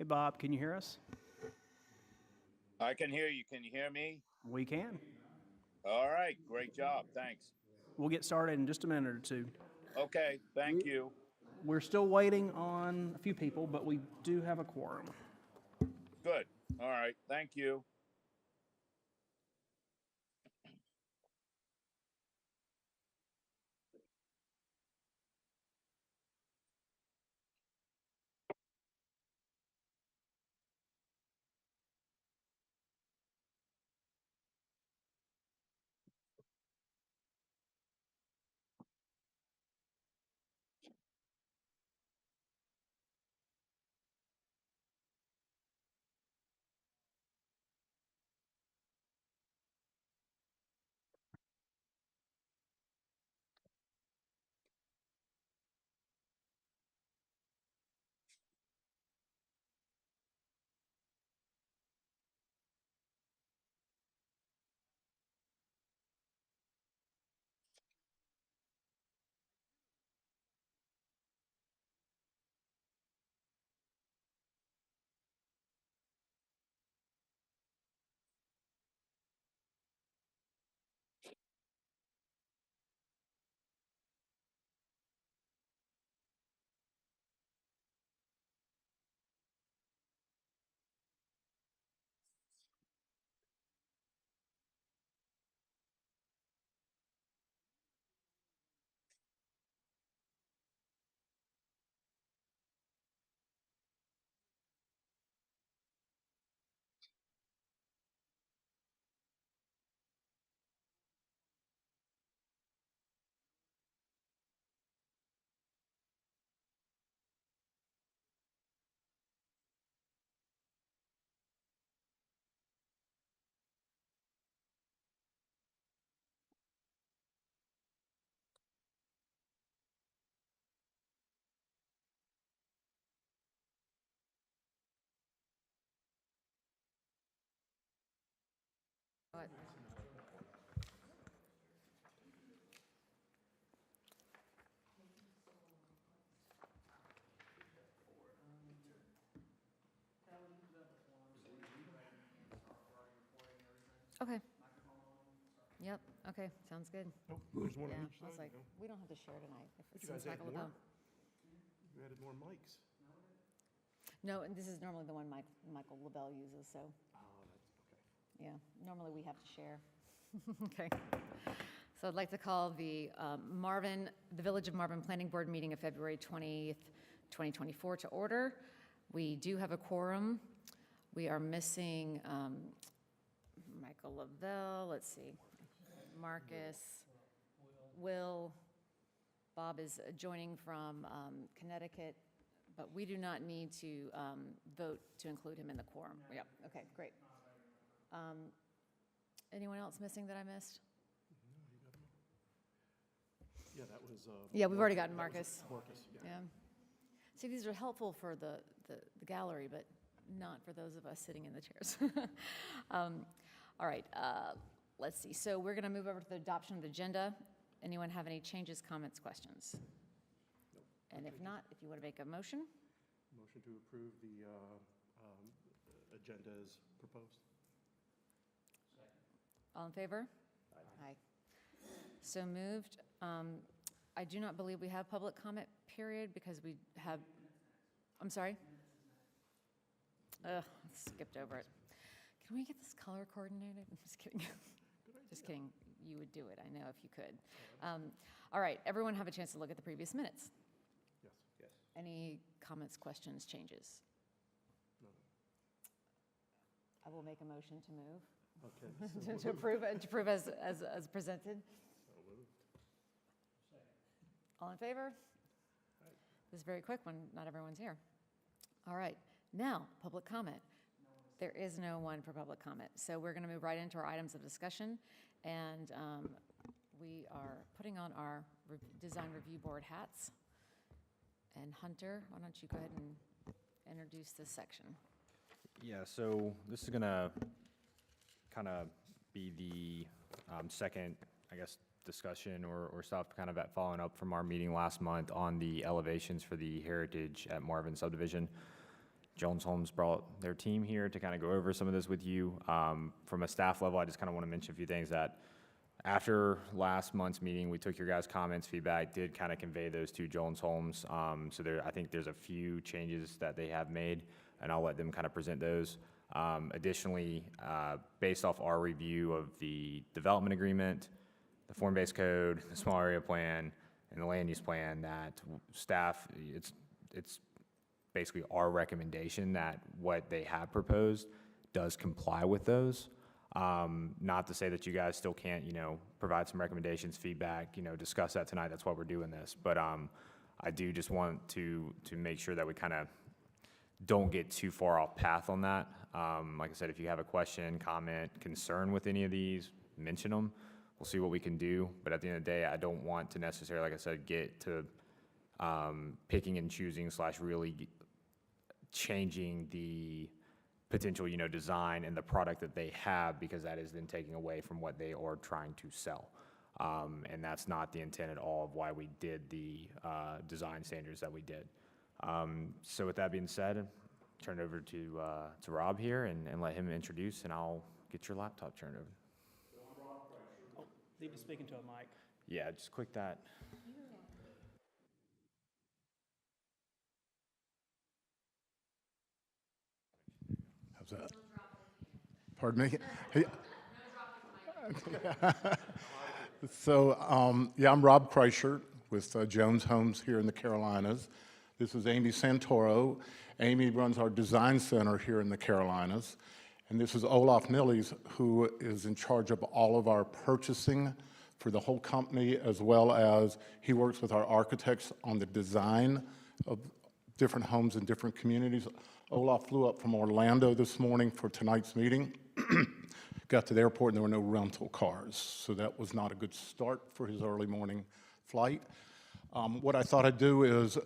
Bob, can you hear us? I can hear you. Can you hear me? We can. All right. Great job. Thanks. We'll get started in just a minute or two. Okay. Thank you. We're still waiting on a few people, but we do have a quorum. Good. All right. Thank you. Okay. Yep, okay, sounds good. Oh, there's one Yeah, on each I was side like, now. we don't have to share tonight. If But it's you guys add Michael more? LeBeau. You added more mics. No, and this is normally the one Michael LaBelle uses, so, Oh, that's okay. yeah, normally we have to share. Okay. So I'd like to call the Village of Marvin Planning Board meeting of February 20th, 2024 to order. We do have a quorum. We are missing Michael LaBelle, let's see, Marcus, Will. Bob is joining from Connecticut, but we do not need to vote to include him in the quorum. Yep, okay, great. Anyone else missing that I missed? Yeah, that was. Yeah, we've already gotten that was Marcus. Marcus, yeah. Yeah. See, these are helpful for the gallery, but not for those of us sitting in the chairs. All right, let's see. So we're going to move over to the adoption of the agenda. Anyone have any changes, comments, questions? And if not, if you want to make a motion? Motion to approve the agenda as proposed. All in favor? Aye. So moved. I do not believe we have public comment period because we have, I'm sorry? Ugh, skipped over it. Can we get this color coordinated? I'm just kidding. Just kidding. You would do it, I know, if you could. All right, everyone have a chance to look at the previous minutes. Yes. Yes. Any comments, questions, changes? No. I will make a motion to move. Okay. To approve as presented. So moved. All in favor? This is very quick when not everyone's here. All right, now, public comment. There is no one for public comment, so we're going to move right into our items of discussion, and we are putting on our design review board hats. And Hunter, why don't you go ahead and introduce this section? Yeah, so this is gonna kind of be the second, I guess, discussion or stuff kind of following up from our meeting last month on the elevations for the Heritage at Marvin subdivision. Jones Homes brought their team here to kind of go over some of this with you. From a staff level, I just kind of want to mention a few things that after last month's meeting, we took your guys' comments, feedback, did kind of convey those to Jones Homes. So I think there's a few changes that they have made, and I'll let them kind of present those. Additionally, based off our review of the development agreement, the form-based code, the small area plan, and the land use plan, that staff, it's basically our recommendation that what they have proposed does comply with those. Not to say that you guys still can't, provide some recommendations, feedback, discuss that tonight. That's why we're doing this. But I do just want to make sure that we kind of don't get too far off path on that. Like I said, if you have a question, comment, concern with any of these, mention them. We'll see what we can do. But at the end of the day, I don't want to necessarily, like I said, get to picking and choosing / really changing the potential, design and the product that they have, because that is then taking away from what they are trying to sell. And that's not the intent at all of why we did the design standards that we did. So with that being said, turn it over to Rob here and let him introduce, and I'll get your laptop turned over. Need to speak into a mic. Yeah, just click that. How's that? Pardon me? So, I'm Rob Kreischer with Jones Homes here in the Carolinas. This is Amy Santoro. Amy runs our design center here in the Carolinas. And this is Olaf Nilles, who is in charge of all of our purchasing for the whole company, as well as he works with our architects on the design of different homes in different communities. Olaf flew up from Orlando this morning for tonight's meeting. Got to the airport and there were no rental cars, so that was not a good start for his early morning flight. What I thought I'd do is,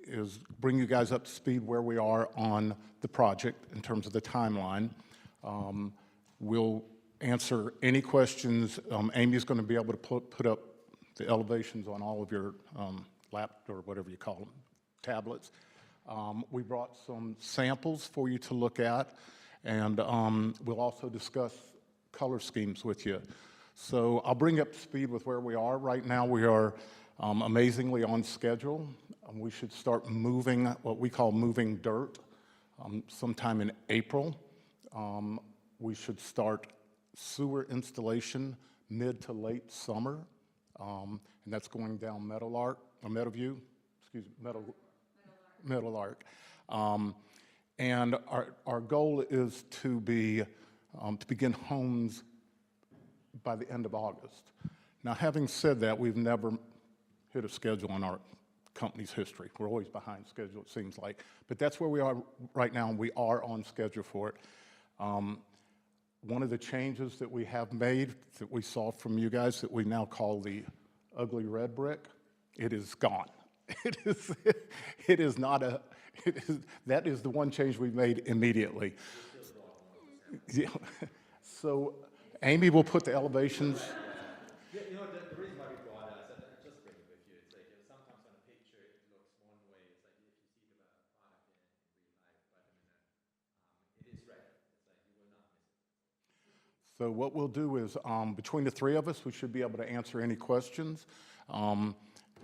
is bring you guys up to speed where we are on the project in terms of the timeline. We'll answer any questions. Amy's going to be able to put up the elevations on all of your lap or whatever you call them, tablets. We brought some samples for you to look at, and we'll also discuss color schemes with you. So I'll bring you up to speed with where we are. Right now we are amazingly on schedule. We should start moving what we call moving dirt sometime in April. We should start sewer installation mid to late summer, and that's going down Meadowview, Meadowlark. And our goal is to begin homes by the end of August. Now, having said that, we've never hit a schedule in our company's history. We're always behind schedule, it seems like. But that's where we are right now, and we are on schedule for it. One of the changes that we have made that we saw from you guys that we now call the ugly red brick, it is gone. It is not a, that is the one change we made immediately. Yeah. So Amy will put the elevations. Yeah, the reason why we brought it, I said, just bring it with you. It's like, sometimes on a picture it looks one way. It's like if you see the product in real life, but it is ready. It's like you will not miss it. So what we'll do is, between the three of us, we should be able to answer any questions.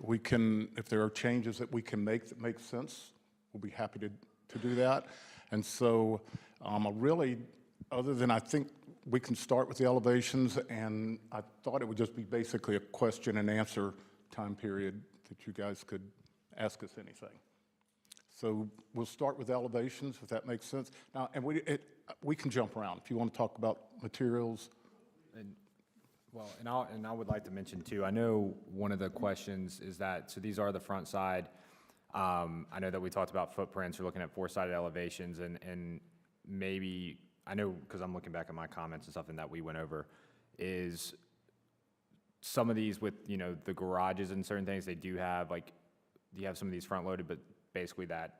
We can, if there are changes that we can make that make sense, we'll be happy to do that. And so really, other than I think we can start with the elevations, and I thought it would just be basically a question and answer time period that you guys could ask us anything. So we'll start with elevations, if that makes sense. Now, and we can jump around. If you want to talk about materials. Well, and I would like to mention too, I know one of the questions is that, so these are the front side. I know that we talked about footprints, we're looking at four-sided elevations, and maybe, I know, because I'm looking back at my comments and stuff and that we went over, is some of these with, the garages and certain things, they do have, like, you have some of these front-loaded, but basically that,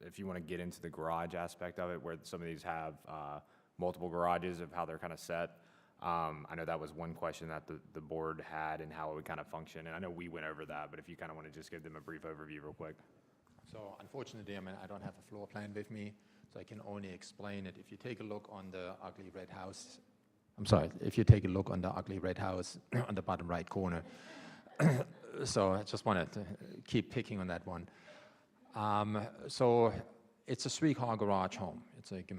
if you want to get into the garage aspect of it, where some of these have multiple garages of how they're kind of set. I know that was one question that the board had and how it would kind of function, and I know we went over that, but if you kind of want to just give them a brief overview real quick. So unfortunately, I mean, I don't have a floor plan with me, so I can only explain it. If you take a look on the ugly red house, I'm sorry, if you take a look on the ugly red house on the bottom right corner, so I just wanted to keep picking on that one. So it's a 3-car garage home. It's like,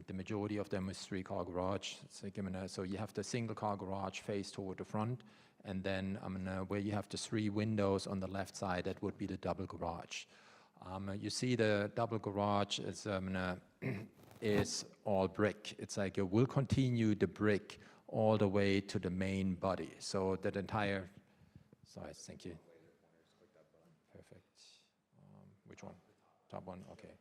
the majority of them is 3-car garage. It's like, so you have the single-car garage face toward the front, and then where you have the 3 windows on the left side, that would be the double garage. You see the double garage is, is all brick. It's like it will continue the brick all the way to the main body. So that entire, sorry, thank you. Perfect. Which one? Top one, okay.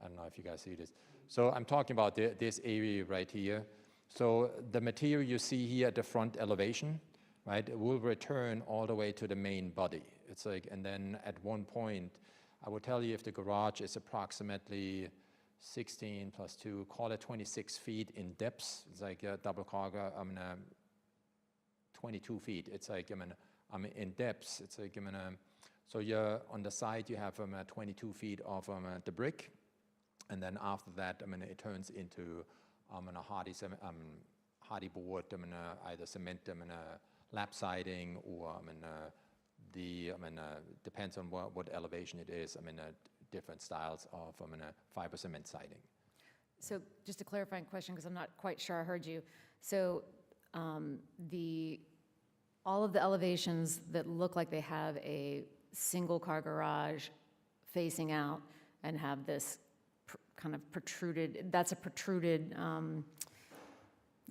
I don't know if you guys see this. So I'm talking about this area right here. So the material you see here at the front elevation, right, it will return all the way to the main body. It's like, and then at one point, I will tell you if the garage is approximately 16 plus 2, call it 26 feet in depth. It's like a double car, 22 feet. It's like, in depth, it's like, so you're on the side, you have 22 feet of the brick. And then after that, it turns into a hardy board, either cement, lap siding, or depends on what elevation it is. Different styles of fiber cement siding. So just a clarifying question, because I'm not quite sure I heard you. So all of the elevations that look like they have a single-car garage facing out and have this kind of protruded, that's a protruded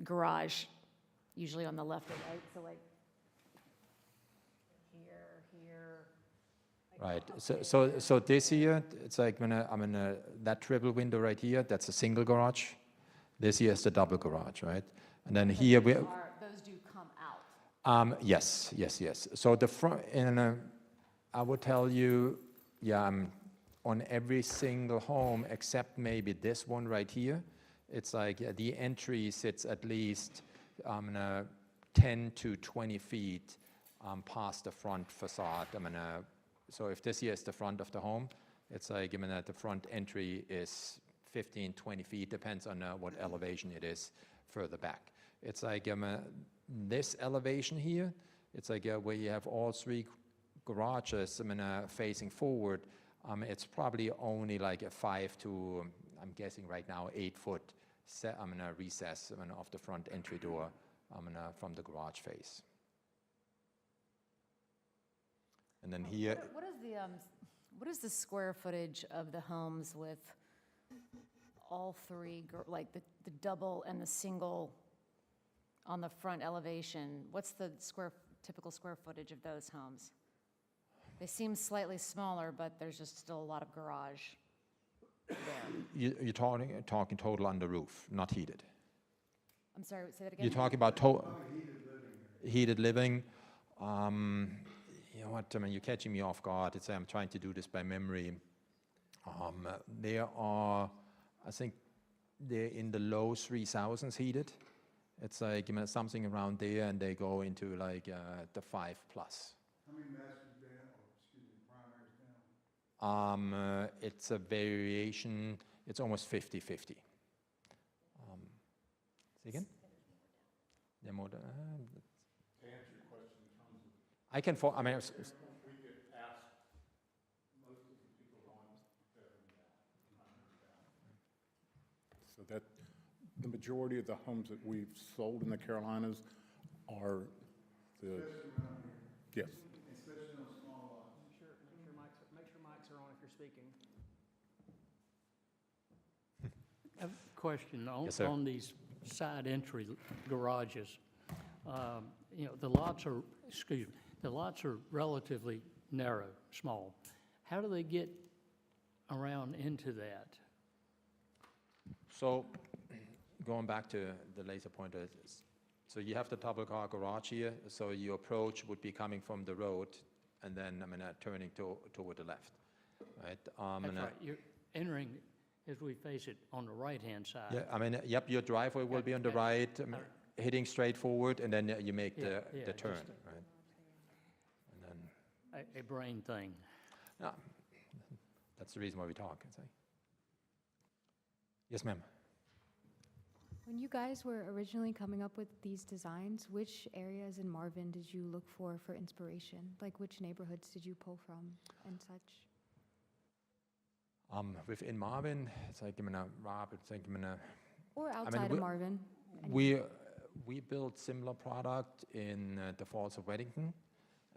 garage, usually on the left or right, so like here. Right, so this here, it's like when that triple window right here, that's a single garage. This here is the double garage, right? And then here we... Those do come out. Yes. So the front, and I would tell you, on every single home except maybe this one right here, it's like the entry sits at least 10 to 20 feet past the front facade. So if this here is the front of the home, it's like that the front entry is 15, 20 feet, depends on what elevation it is further back. It's like this elevation here, it's like where you have all 3 garages facing forward. It's probably only like a 5 to, I'm guessing right now, 8 foot recess of the front entry door from the garage face. And then here, What is the square footage of the homes with all 3, like the double and the single on the front elevation? What's the typical square footage of those homes? They seem slightly smaller, but there's just still a lot of garage there. you're talking total on the roof, not heated. I'm sorry, say that again? You're talking about heated living. You know what, you're catching me off guard. I'm trying to do this by memory. There are, I think, they're in the low 3,000s heated. It's like something around there, and they go into like the 5 plus. How many masters down, primaries down? It's a variation. It's almost 50-50. Say again? Yeah, more than, To answer your question in terms of, I can. we get asked, most of the people want bedroom down, so that the majority of the homes that we've sold in the Carolinas are the, yes. Especially on small lots. Make sure mics are on if you're speaking. I have a question Yes, sir. on these side entry garages. The lots are relatively narrow, small. How do they get around into that? So, going back to the laser pointer, so you have the double car garage here. So your approach would be coming from the road, and then turning toward the left, right? That's right. You're entering, as we face it, on the right-hand side. Yeah, yep. Your driveway will be on the right, hitting straight forward, and then you make the turn, just right? And then a brain thing. no, that's the reason why we talk. It's like, yes, ma'am. When you guys were originally coming up with these designs, which areas in Marvin did you look for inspiration? Like which neighborhoods did you pull from and such? Within Marvin, it's like, Rob, it's like, Or outside of Marvin? we built similar product in the Falls of Weddington,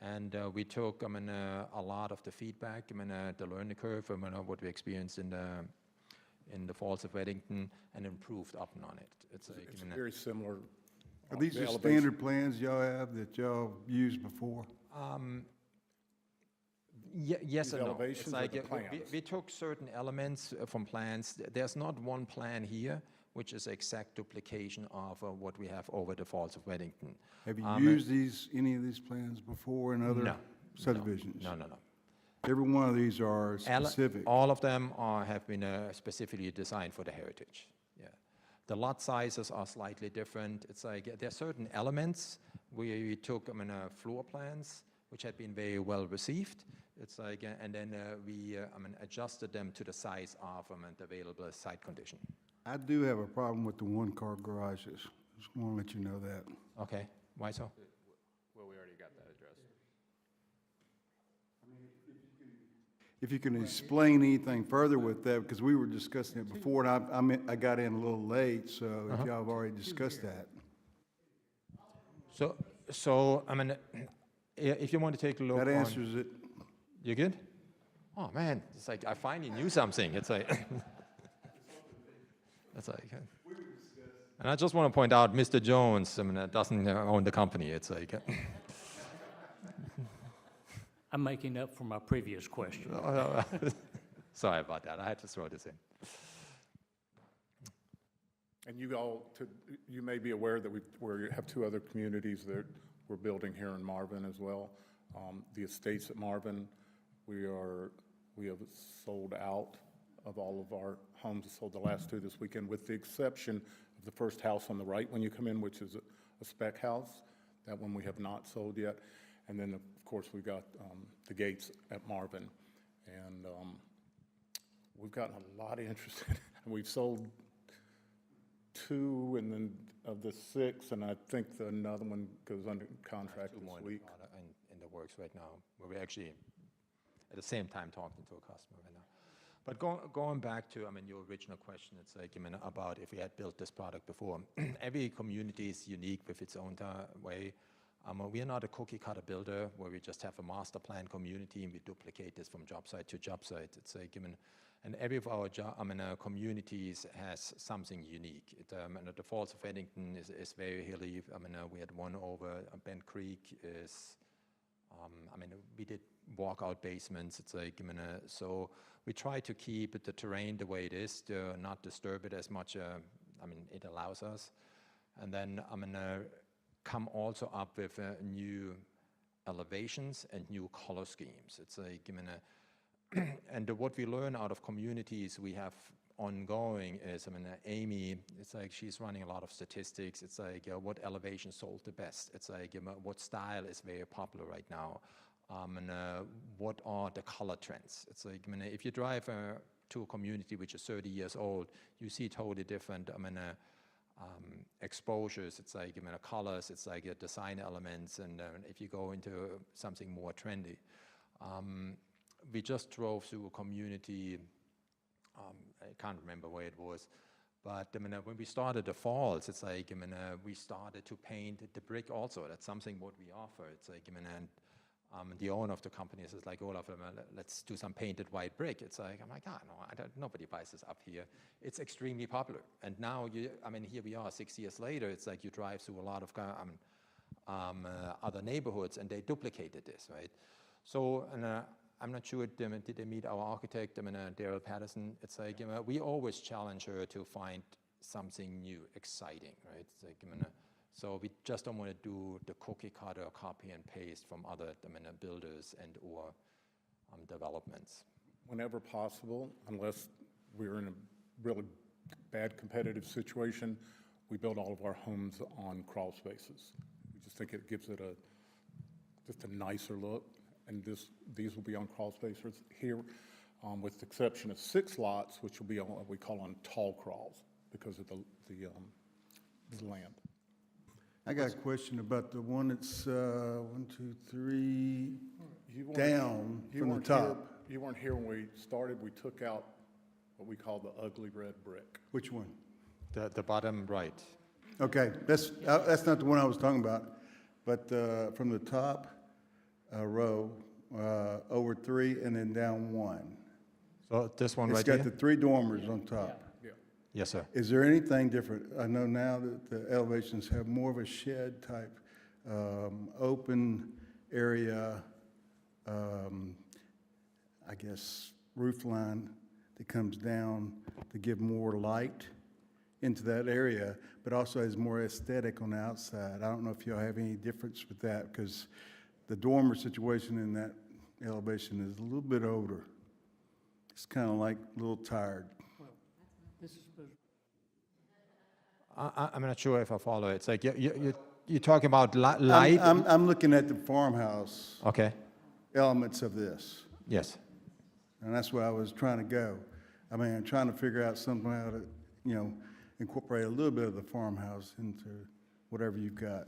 and we took, a lot of the feedback, the learning curve, what we experienced in the Falls of Weddington, and improved up on it. It's like, It's very similar. Are these The the elevation- standard plans y'all have that y'all used before? Yes These and no. elevations It's or like the we plans? took certain elements from plans. There's not one plan here which is exact duplication of what we have over the Falls of Weddington. Have you Um, used any of these plans before in other No. subdivisions? No. Every one of these are specific. All of them have been specifically designed for the heritage. Yeah, the lot sizes are slightly different. It's like there are certain elements we took floor plans which had been very well received. It's like and then we adjusted them to the size of the available site condition. I do have a problem with the one-car garages. Just want to let you know that. Okay, why so? Well, we already got that addressed. If you can explain anything further with that, because we were discussing it before, and I got in a little late, so if y'all have already discussed that. So if you want to take a look, That answers it. You good? Oh man, it's like I finally knew something. It's like it's like. And I just want to point out, Mr. Jones, doesn't own the company. It's like. I'm making up for my previous question. Sorry about that. I had to throw this in. And you may be aware that we have two other communities that we're building here in Marvin as well. The Estates at Marvin, we have sold out of all of our homes. Sold the last two this weekend, with the exception of the first house on the right when you come in, which is a spec house. That one we have not sold yet. And then, of course, we've got the Gates at Marvin. And we've gotten a lot of interest in it. And we've sold 2 and then of the 6, and I think another one goes under contract Two more this week. in the works right now, where we're actually at the same time talking to a customer right now. But going back to your original question, it's like about if we had built this product before. Every community is unique with its own way. We are not a cookie cutter builder where we just have a master plan community and we duplicate this from job site to job site. It's like and every of our communities has something unique. And the Falls of Weddington is very hilly. We had one over Bent Creek is. We did walkout basements. It's like so we try to keep the terrain the way it is, to not disturb it as much. It allows us, and then come also up with new elevations and new color schemes. It's like and what we learn out of communities we have ongoing is, Amy, it's like she's running a lot of statistics. It's like what elevation sold the best. It's like what style is very popular right now. What are the color trends? It's like, if you drive to a community which is 30 years old, you see totally different, exposures. It's like, colors, it's like design elements. And if you go into something more trendy, we just drove through a community. I can't remember where it was, but when we started the Falls, it's like we started to paint the brick also. That's something what we offer. It's like and the owner of the company says like, Olaf, let's do some painted white brick. It's like, I'm like, no, nobody buys this up here. It's extremely popular. And now here we are 6 years later. It's like you drive through a lot of other neighborhoods and they duplicated this, right? So I'm not sure, did they meet our architect, Daryl Patterson? It's like, we always challenge her to find something new, exciting, right? It's like, so we just don't want to do the cookie cutter, copy and paste from other builders and or developments. Whenever possible, unless we're in a really bad competitive situation, we build all of our homes on crawl spaces. We just think it gives it just a nicer look. And these will be on crawl spaces here. with the exception of 6 lots, which will be on what we call on tall crawls because of the land. I got a question about the one that's, 1, 2, 3, You weren't- down you from the weren't here- top. You weren't here when we started. We took out what we call the ugly red brick. Which one? The bottom right. Okay, that's not the one I was talking about, but from the top row, over 3 and then down 1. So this one It's right got here? the 3 dormers on top. Yeah. Yes, sir. Is there anything different? I know now that the elevations have more of a shed type, open area, I guess, roof line that comes down to give more light into that area, but also is more aesthetic on the outside. I don't know if y'all have any difference with that, because the dormer situation in that elevation is a little bit older. It's kind of like a little tired. This is supposed, I'm not sure if I follow it. It's like you're talking about light? I'm looking at the farmhouse Okay, elements of this, yes. and that's where I was trying to go. I mean, I'm trying to figure out somehow to, incorporate a little bit of the farmhouse into whatever you've got.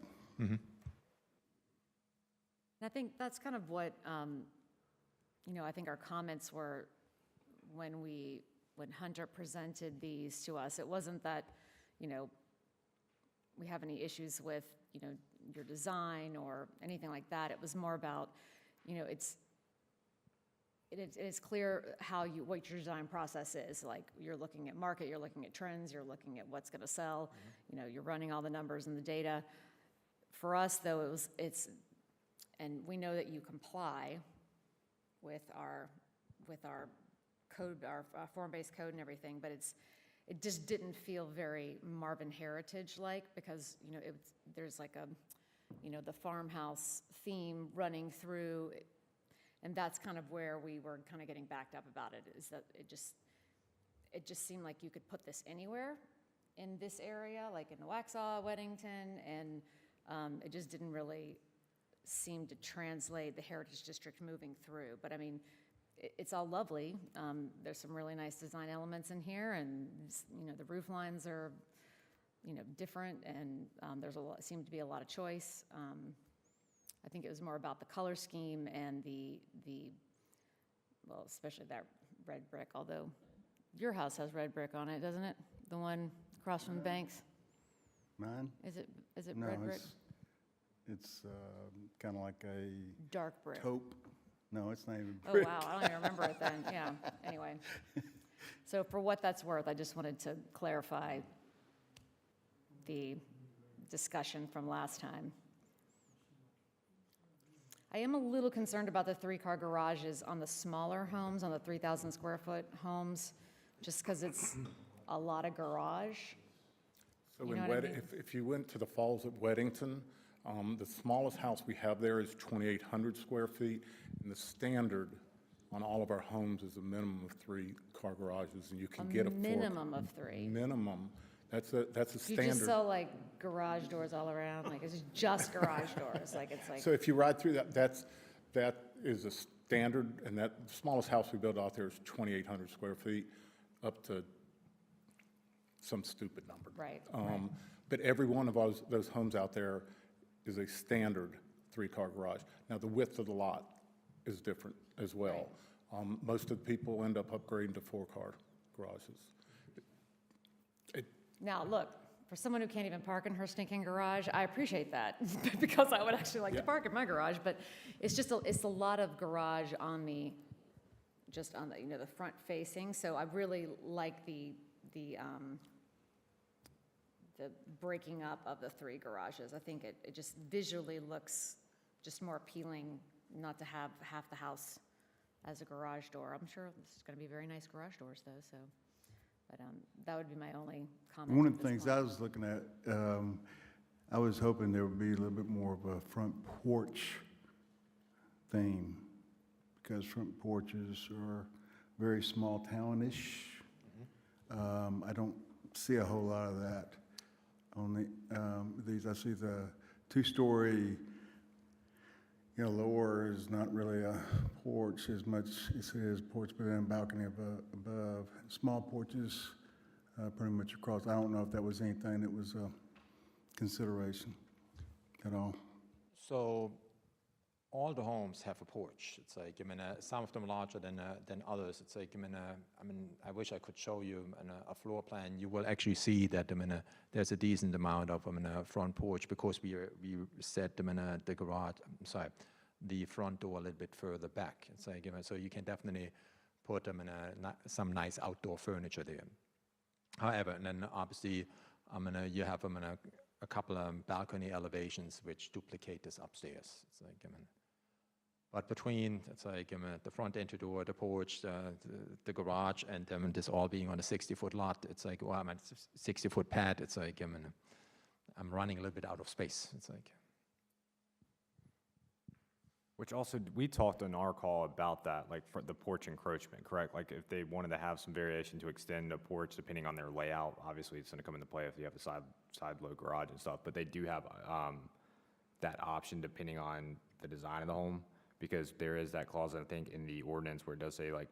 I think that's kind of what, I think our comments were when Hunter presented these to us. It wasn't that, we have any issues with, your design or anything like that. It was more about, it is clear what your design process is. Like, you're looking at market, you're looking at trends, you're looking at what's gonna sell, you're running all the numbers and the data. For us, though, and we know that you comply with our code, our form-based code and everything, but it just didn't feel very Marvin Heritage-like, because, there's like the farmhouse theme running through, and that's kind of where we were kind of getting backed up about it, is that it just seemed like you could put this anywhere in this area, like in the Waxhaw, Weddington, and it just didn't really seem to translate the Heritage District moving through. But I mean, it's all lovely. There's some really nice design elements in here, and the roof lines are different, and seemed to be a lot of choice. I think it was more about the color scheme and well, especially that red brick, although your house has red brick on it, doesn't it? The one across from the banks? Mine? Is it No, red brick? it's kind of like a Dark brick. taupe. No, it's not even Oh, brick. wow, I don't even remember it then, yeah, anyway. So for what that's worth, I just wanted to clarify the discussion from last time. I am a little concerned about the 3-car garages on the smaller homes, on the 3,000 square foot homes, just because it's a lot of garage. So You in know what I mean? if you went to the Falls at Weddington, the smallest house we have there is 2,800 square feet, and the standard on all of our homes is a minimum of 3-car garages, and you can get a Minimum of 3. minimum. That's a Do you just standard. sell like garage doors all around? Like, it's just garage doors, like, it's like. So if you ride through that is a standard, and that the smallest house we built out there is 2,800 square feet, up to some stupid number. Right. But every one of those homes out there is a standard 3-car garage. Now, the width of the lot is different as well. Most of the people end up upgrading to 4-car garages. Now, look, for someone who can't even park in her stinking garage, I appreciate that, because I would actually like to park in my garage, but it's just, it's a lot of garage on the front facing, so I really like the breaking up of the 3 garages. I think it just visually looks just more appealing, not to have half the house as a garage door. I'm sure this is gonna be very nice garage doors, though, so. But that would be my only comment. One at of the this things point. I was looking at, I was hoping there would be a little bit more of a front porch theme, because front porches are very small townish. I don't see a whole lot of that on these. I see the 2-story you know, lower is not really a porch as much as it is porch, but then balcony above. Small porches, pretty much across. I don't know if that was anything that was a consideration at all. So all the homes have a porch. It's like, I mean, some of them larger than others. It's like, I mean, I wish I could show you a floor plan. You will actually see that, there's a decent amount of, front porch because we set them in the garage, the front door a little bit further back. It's like, so you can definitely put them in some nice outdoor furniture there. However, and then obviously, you have a couple of balcony elevations which duplicate this upstairs. It's like, but between, it's like the front entry door, the porch, the garage, and this all being on a 60-foot lot, it's like, well, I'm at 60-foot pad. It's like, I'm running a little bit out of space. It's like. Which also, we talked on our call about that, like for the porch encroachment, correct? Like if they wanted to have some variation to extend a porch depending on their layout, obviously it's gonna come into play if you have a side load garage and stuff, but they do have that option depending on the design of the home, because there is that clause, I think, in the ordinance where it does say like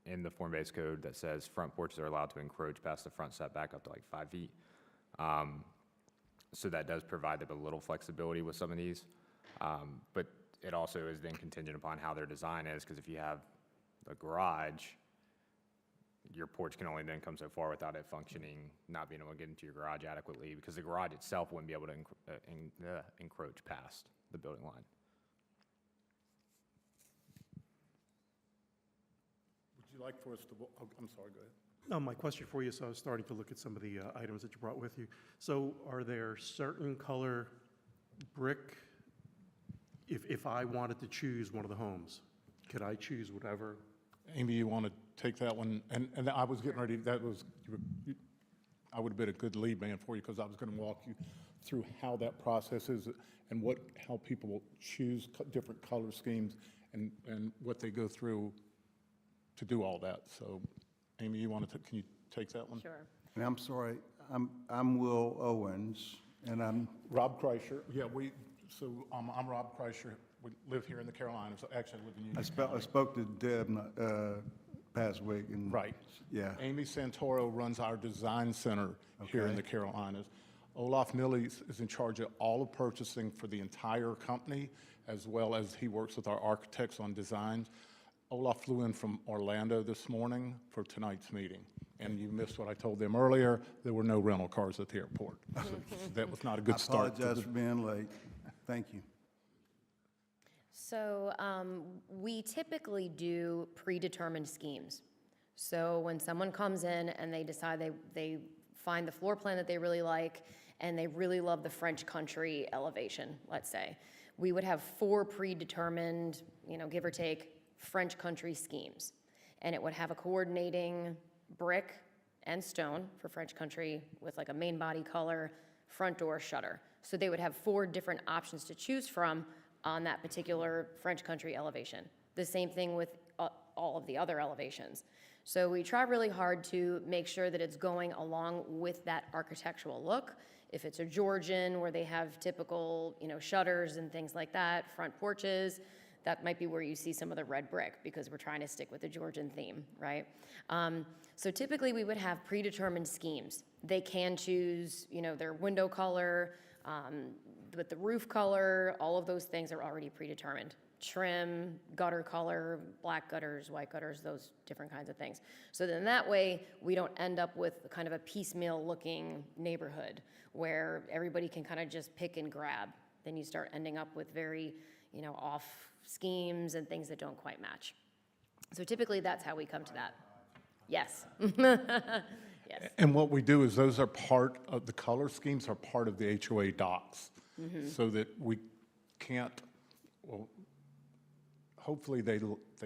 in the form-based code that says front porches are allowed to encroach past the front setback up to like 5 feet. So that does provide them a little flexibility with some of these, but it also is then contingent upon how their design is, because if you have a garage, your porch can only then come so far without it functioning, not being able to get into your garage adequately, because the garage itself wouldn't be able to encroach past the building line. Would you like for us to, oh, I'm sorry, go ahead. No, my question for you, so I was starting to look at some of the items that you brought with you. So are there certain color brick? If I wanted to choose one of the homes, could I choose whatever? Amy, you want to take that one? And I was getting ready, I would have been a good lead man for you, because I was going to walk you through how that process is and how people choose different color schemes and what they go through to do all that. So, Amy, can you take that one? Sure. And I'm sorry, I'm Will Owens, and I'm Rob Kreischer. Yeah, I'm Rob Kreischer. We live here in the Carolinas. Actually, I live in Union. I spoke to Deb past week, and Right. yeah. Amy Santoro runs our design center here in the Carolinas. Olaf Nilles is in charge of all of purchasing for the entire company, as well as he works with our architects on designs. Olaf flew in from Orlando this morning for tonight's meeting. And you missed what I told them earlier. There were no rental cars at the airport. So that was not a good start. I apologize for being late. Thank you. So we typically do predetermined schemes. So when someone comes in and they decide they find the floor plan that they really like and they really love the French country elevation, let's say, we would have 4 predetermined, give or take, French country schemes. And it would have a coordinating brick and stone for French country with like a main body color, front door shutter. So they would have 4 different options to choose from on that particular French country elevation. The same thing with all of the other elevations. So we try really hard to make sure that it's going along with that architectural look. If it's a Georgian where they have typical, shutters and things like that, front porches, that might be where you see some of the red brick because we're trying to stick with the Georgian theme, right? So typically we would have predetermined schemes. They can choose, their window color, but the roof color, all of those things are already predetermined. Trim, gutter color, black gutters, white gutters, those different kinds of things. So then that way, we don't end up with kind of a piecemeal looking neighborhood where everybody can kind of just pick and grab. Then you start ending up with very, off schemes and things that don't quite match. So typically that's how we come to that. Yes. Yes. And what we do is those are part of the color schemes are part of the HOA docs, so that we can't, well, hopefully they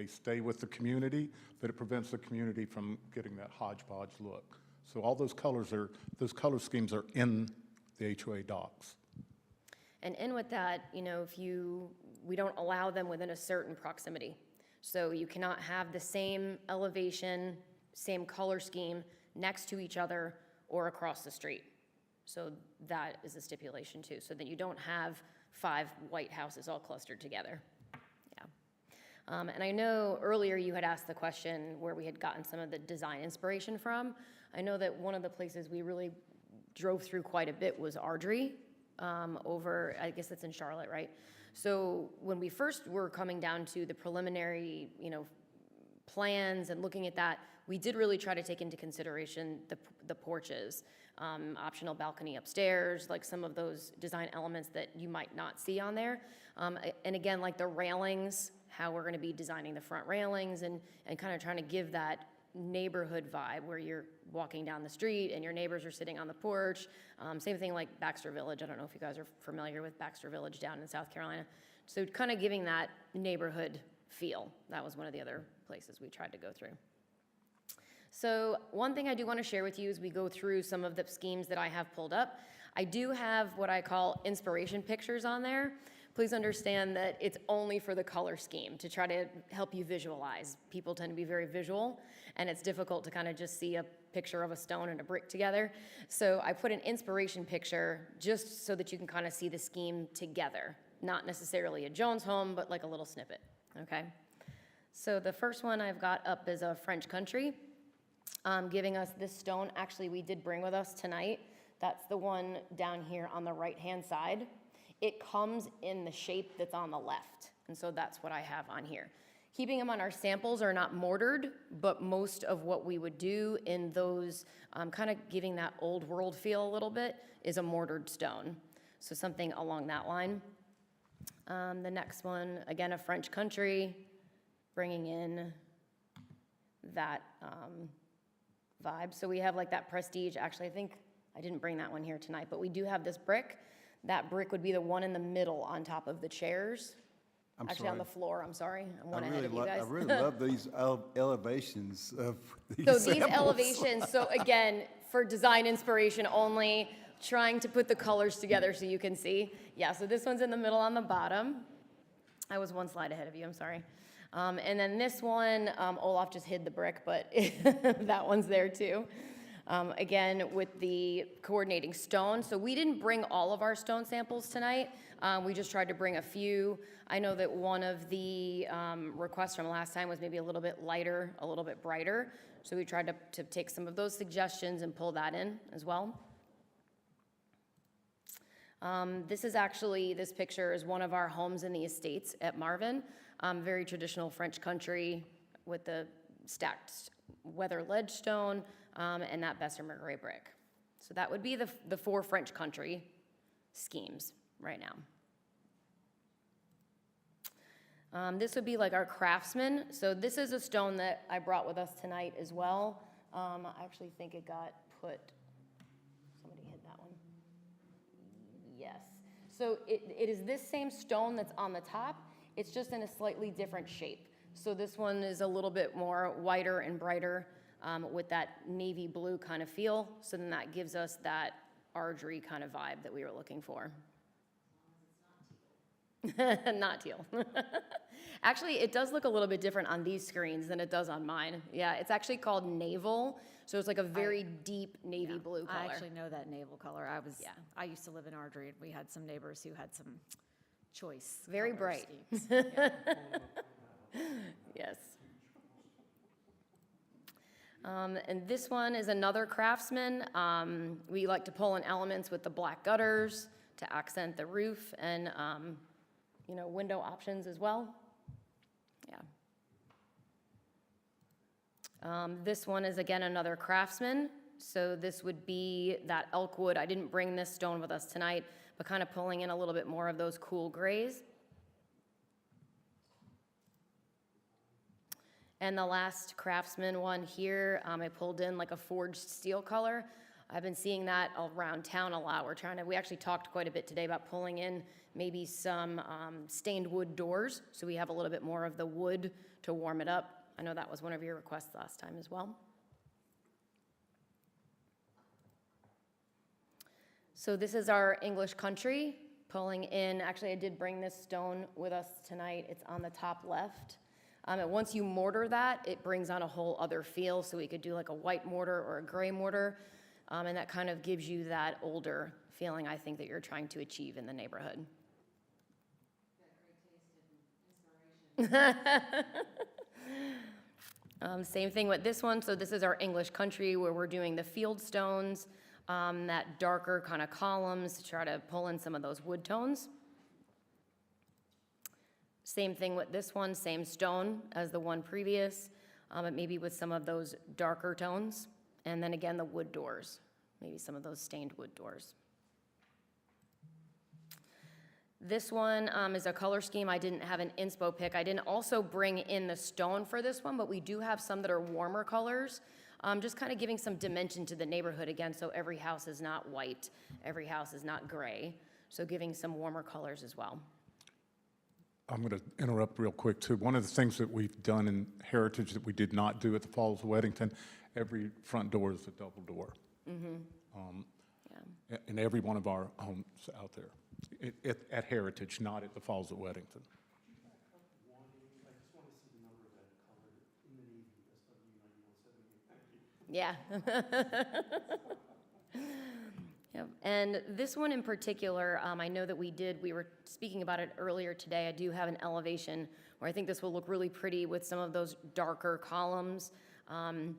stay with the community, but it prevents the community from getting that hodgepodge look. So all those color schemes are in the HOA docs. And in with that, we don't allow them within a certain proximity. So you cannot have the same elevation, same color scheme next to each other or across the street. So that is a stipulation too, so that you don't have 5 white houses all clustered together. Yeah. And I know earlier you had asked the question where we had gotten some of the design inspiration from. I know that one of the places we really drove through quite a bit was Ardrey, over, I guess it's in Charlotte, right? So when we first were coming down to the preliminary, plans and looking at that, we did really try to take into consideration the porches, optional balcony upstairs, like some of those design elements that you might not see on there. And again, like the railings, how we're gonna be designing the front railings and kind of trying to give that neighborhood vibe where you're walking down the street and your neighbors are sitting on the porch. Same thing like Baxter Village. I don't know if you guys are familiar with Baxter Village down in South Carolina. So kind of giving that neighborhood feel. That was one of the other places we tried to go through. So one thing I do want to share with you as we go through some of the schemes that I have pulled up. I do have what I call inspiration pictures on there. Please understand that it's only for the color scheme to try to help you visualize. People tend to be very visual, and it's difficult to kind of just see a picture of a stone and a brick together. So I put an inspiration picture just so that you can kind of see the scheme together. Not necessarily a Jones home, but like a little snippet, okay? So the first one I've got up is a French country, giving us this stone. Actually, we did bring with us tonight. That's the one down here on the right-hand side. It comes in the shape that's on the left, and so that's what I have on here. Keeping them on our samples are not mortared, but most of what we would do in those, kind of giving that old world feel a little bit, is a mortared stone. So something along that line. The next one, again, a French country, bringing in that vibe. So we have like that prestige. Actually, I think I didn't bring that one here tonight, but we do have this brick. That brick would be the one in the middle on top of the chairs. Actually, on the floor, I'm sorry. I'm one ahead of you guys. I really love these elevations of these So these samples. elevations, so again, for design inspiration only, trying to put the colors together so you can see. Yeah, so this one's in the middle on the bottom. I was one slide ahead of you, I'm sorry. And then this one, Olaf just hid the brick, but that one's there too. Again, with the coordinating stone. So we didn't bring all of our stone samples tonight. We just tried to bring a few. I know that one of the requests from last time was maybe a little bit lighter, a little bit brighter. So we tried to take some of those suggestions and pull that in as well. This picture is one of our homes in the estates at Marvin. Very traditional French country with the stacked weather ledge stone and that Bessemer gray brick. So that would be the 4 French country schemes right now. This would be like our craftsman. So this is a stone that I brought with us tonight as well. I actually think it got put, somebody hid that one. Yes. So it is this same stone that's on the top. It's just in a slightly different shape. So this one is a little bit more whiter and brighter with that navy blue kind of feel. So then that gives us that Ardrey kind of vibe that we were looking for. Not teal. Actually, it does look a little bit different on these screens than it does on mine. Yeah, it's actually called navel. So it's like a very deep navy blue color. I actually know that navel color. I used to live in Ardrey, and we had some neighbors who had some choice. Very color bright. schemes. Yeah. Yes. And this one is another craftsman. We like to pull in elements with the black gutters to accent the roof and, window options as well. Yeah. This one is, again, another craftsman. So this would be that elk wood. I didn't bring this stone with us tonight, but kind of pulling in a little bit more of those cool grays. And the last craftsman one here, I pulled in like a forged steel color. I've been seeing that around town a lot. We actually talked quite a bit today about pulling in maybe some stained wood doors, so we have a little bit more of the wood to warm it up. I know that was one of your requests last time as well. So this is our English country, pulling in, actually I did bring this stone with us tonight. It's on the top left. And once you mortar that, it brings on a whole other feel. So we could do like a white mortar or a gray mortar. And that kind of gives you that older feeling, I think, that you're trying to achieve in the neighborhood. Same thing with this one. So this is our English country where we're doing the field stones, that darker kind of columns to try to pull in some of those wood tones. Same thing with this one, same stone as the one previous, but maybe with some of those darker tones. And then again, the wood doors, maybe some of those stained wood doors. This one is a color scheme. I didn't have an inspo pick. I didn't also bring in the stone for this one, but we do have some that are warmer colors, just kind of giving some dimension to the neighborhood again, so every house is not white, every house is not gray, so giving some warmer colors as well. I'm going to interrupt real quick, too. One of the things that we've done in Heritage that we did not do at the Falls of Weddington, every front door is a double door. In every one of our homes out there, at Heritage, not at the Falls of Weddington. Yeah. Yep. And this one in particular, I know that we were speaking about it earlier today. I do have an elevation where I think this will look really pretty with some of those darker columns and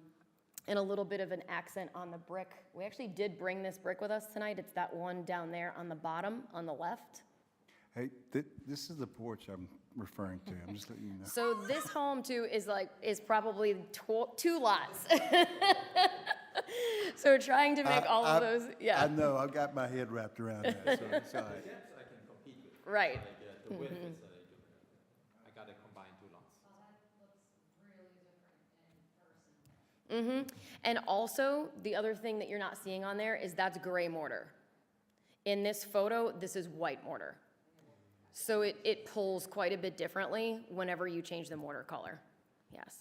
a little bit of an accent on the brick. We actually did bring this brick with us tonight. It's that one down there on the bottom, on the left. Hey, this is the porch I'm referring to. I'm just letting you know. So this home too is probably two lots. So we're trying to make all of those, yeah. I know, I've got my head wrapped around that, so it's all right. I can compete with. Right. Like, the width is, I gotta combine two lots. And also, the other thing that you're not seeing on there is that's gray mortar. In this photo, this is white mortar. So it pulls quite a bit differently whenever you change the mortar color. Yes.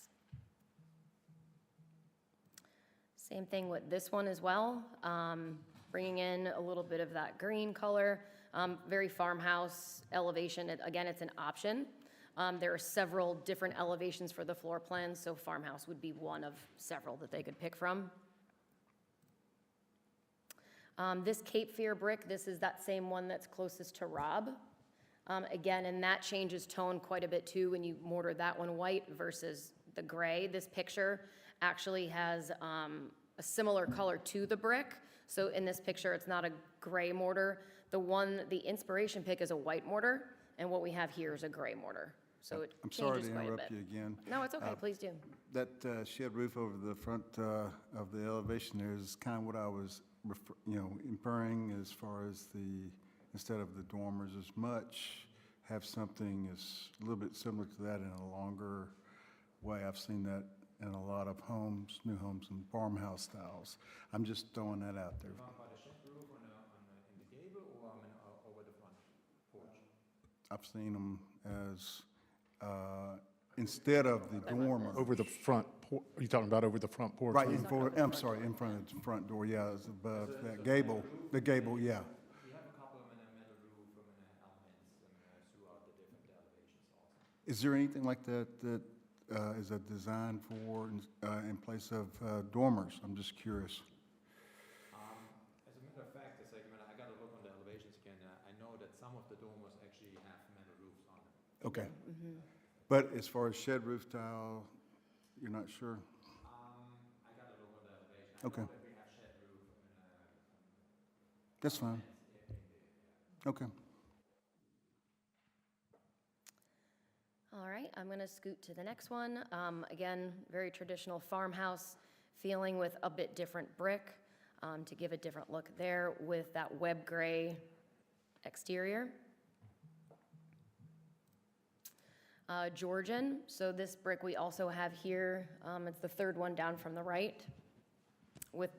Same thing with this one as well, bringing in a little bit of that green color, very farmhouse elevation. Again, it's an option. There are several different elevations for the floor plans, so farmhouse would be one of several that they could pick from. This Cape Fear brick, this is that same one that's closest to Rob. Again, and that changes tone quite a bit too when you mortar that one white versus the gray. This picture actually has a similar color to the brick. So in this picture, it's not a gray mortar. The inspiration pick is a white mortar, and what we have here is a gray mortar. So it I'm sorry changes to quite a interrupt bit. you again. No, it's okay, please do. That shed roof over the front of the elevation there is kind of what I was, inferring as far as instead of the dormers as much, have something is a little bit similar to that in a longer way. I've seen that in a lot of homes, new homes and farmhouse styles. I'm just throwing that out there. About a shed roof in the gable or over the front porch? I've seen them as, instead of the dormer. Over the front, are you talking about over the front porch? Right, I'm sorry, in front of the front door, yeah, it's above that gable, the gable, yeah. We have a couple of them in a metal roof and elements throughout the different elevations also. Is there anything like that that is a design for in place of dormers? I'm just curious. As a matter of fact, it's like, I gotta look on the elevations again. I know that some of the dormers actually have metal roofs on them. Okay. But as far as shed roof tile, you're not sure? I gotta look on the elevation. Okay. I know that we have shed roof That's fine. Okay. All right, I'm going to scoot to the next one. Again, very traditional farmhouse feeling with a bit different brick to give a different look there with that web gray exterior. Georgian, so this brick we also have here, it's the third one down from the right.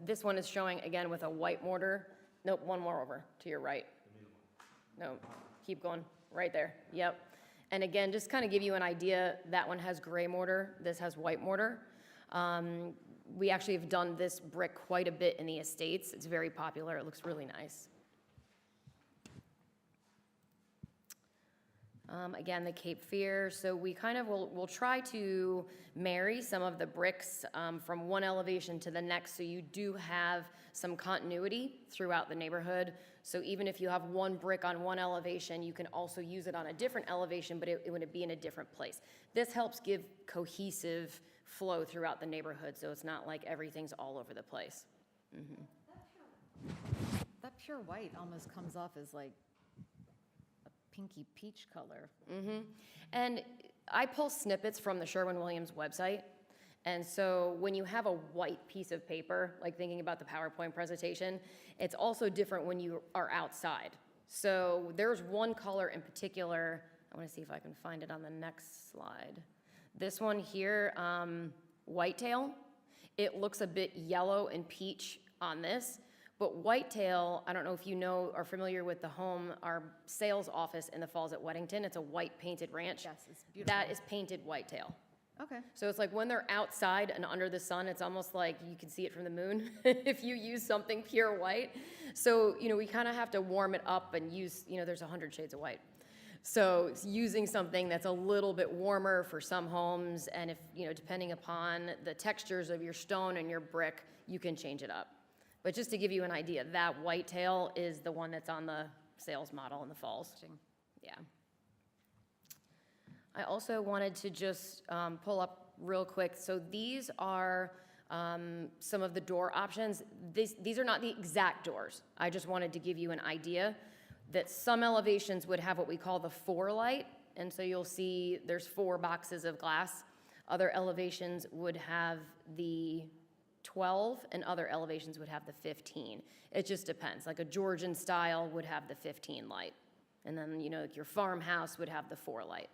This one is showing, again, with a white mortar. Nope, one more over to your right. No, keep going, right there, yep. And again, just kind of give you an idea, that one has gray mortar, this has white mortar. We actually have done this brick quite a bit in the estates. It's very popular, it looks really nice. Again, the Cape Fear, so we kind of will try to marry some of the bricks from one elevation to the next, so you do have some continuity throughout the neighborhood. So even if you have one brick on one elevation, you can also use it on a different elevation, but it would be in a different place. This helps give cohesive flow throughout the neighborhood, so it's not like everything's all over the place. That pure white almost comes off as like a pinky peach color. And I pull snippets from the Sherwin-Williams website. And so when you have a white piece of paper, like thinking about the PowerPoint presentation, it's also different when you are outside. So there's one color in particular, I want to see if I can find it on the next slide. This one here, whitetail, it looks a bit yellow and peach on this. But whitetail, I don't know if you know, are familiar with the home, our sales office in the Falls at Weddington. It's a white painted ranch. Yes, it's beautiful. That is painted whitetail. Okay. So it's like when they're outside and under the sun, it's almost like you can see it from the moon if you use something pure white. So, we kind of have to warm it up and use, there's 100 shades of white. So it's using something that's a little bit warmer for some homes, and if, depending upon the textures of your stone and your brick, you can change it up. But just to give you an idea, that whitetail is the one that's on the sales model in the Falls. Yeah. I also wanted to just pull up real quick. So these are some of the door options. These are not the exact doors. I just wanted to give you an idea that some elevations would have what we call the 4 light. And so you'll see there's 4 boxes of glass. Other elevations would have the 12, and other elevations would have the 15. It just depends. Like a Georgian style would have the 15 light. And then, like your farmhouse would have the 4 light.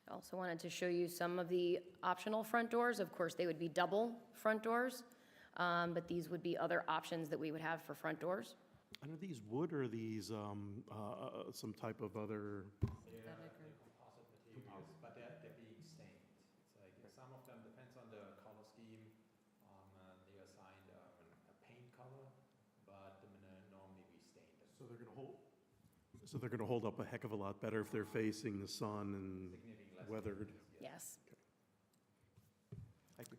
I also wanted to show you some of the optional front doors. Of course, they would be double front doors, but these would be other options that we would have for front doors. And are these wood or are these some type of other? They're composite materials, but they're being stained. It's like some of them depends on the color scheme. They are assigned a paint color, but normally we stain them. So they're going to hold. So they're going to hold up a heck of a lot better if they're facing the sun and weathered. Yes. Thank you.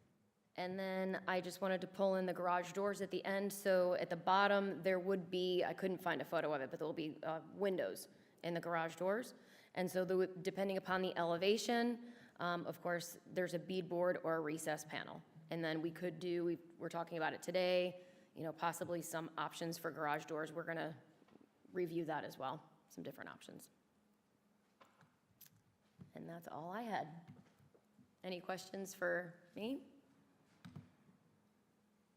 And then I just wanted to pull in the garage doors at the end. So at the bottom, there would be, I couldn't find a photo of it, but there will be windows in the garage doors. And so depending upon the elevation, of course, there's a beadboard or a recessed panel. And then we could do, we're talking about it today, possibly some options for garage doors. We're going to review that as well, some different options. And that's all I had. Any questions for me?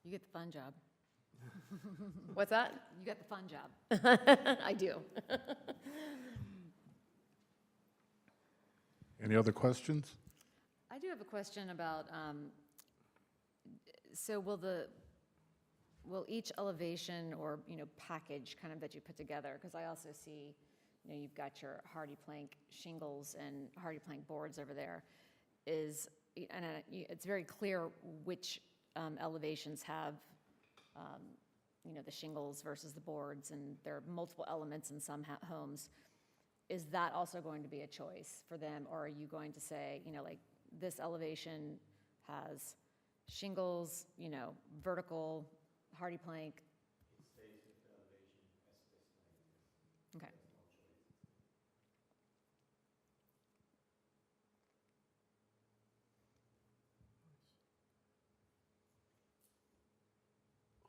You get the fun job. What's that? You got the fun job. I do. Any other questions? I do have a question about, so will each elevation or, package kind of that you put together, because I also see, you've got your hardy plank shingles and hardy plank boards over there, and it's very clear which elevations have, the shingles versus the boards, and there are multiple elements in some homes. Is that also going to be a choice for them, or are you going to say, like this elevation has shingles, vertical, hardy plank? It stays with the elevation as this. Okay.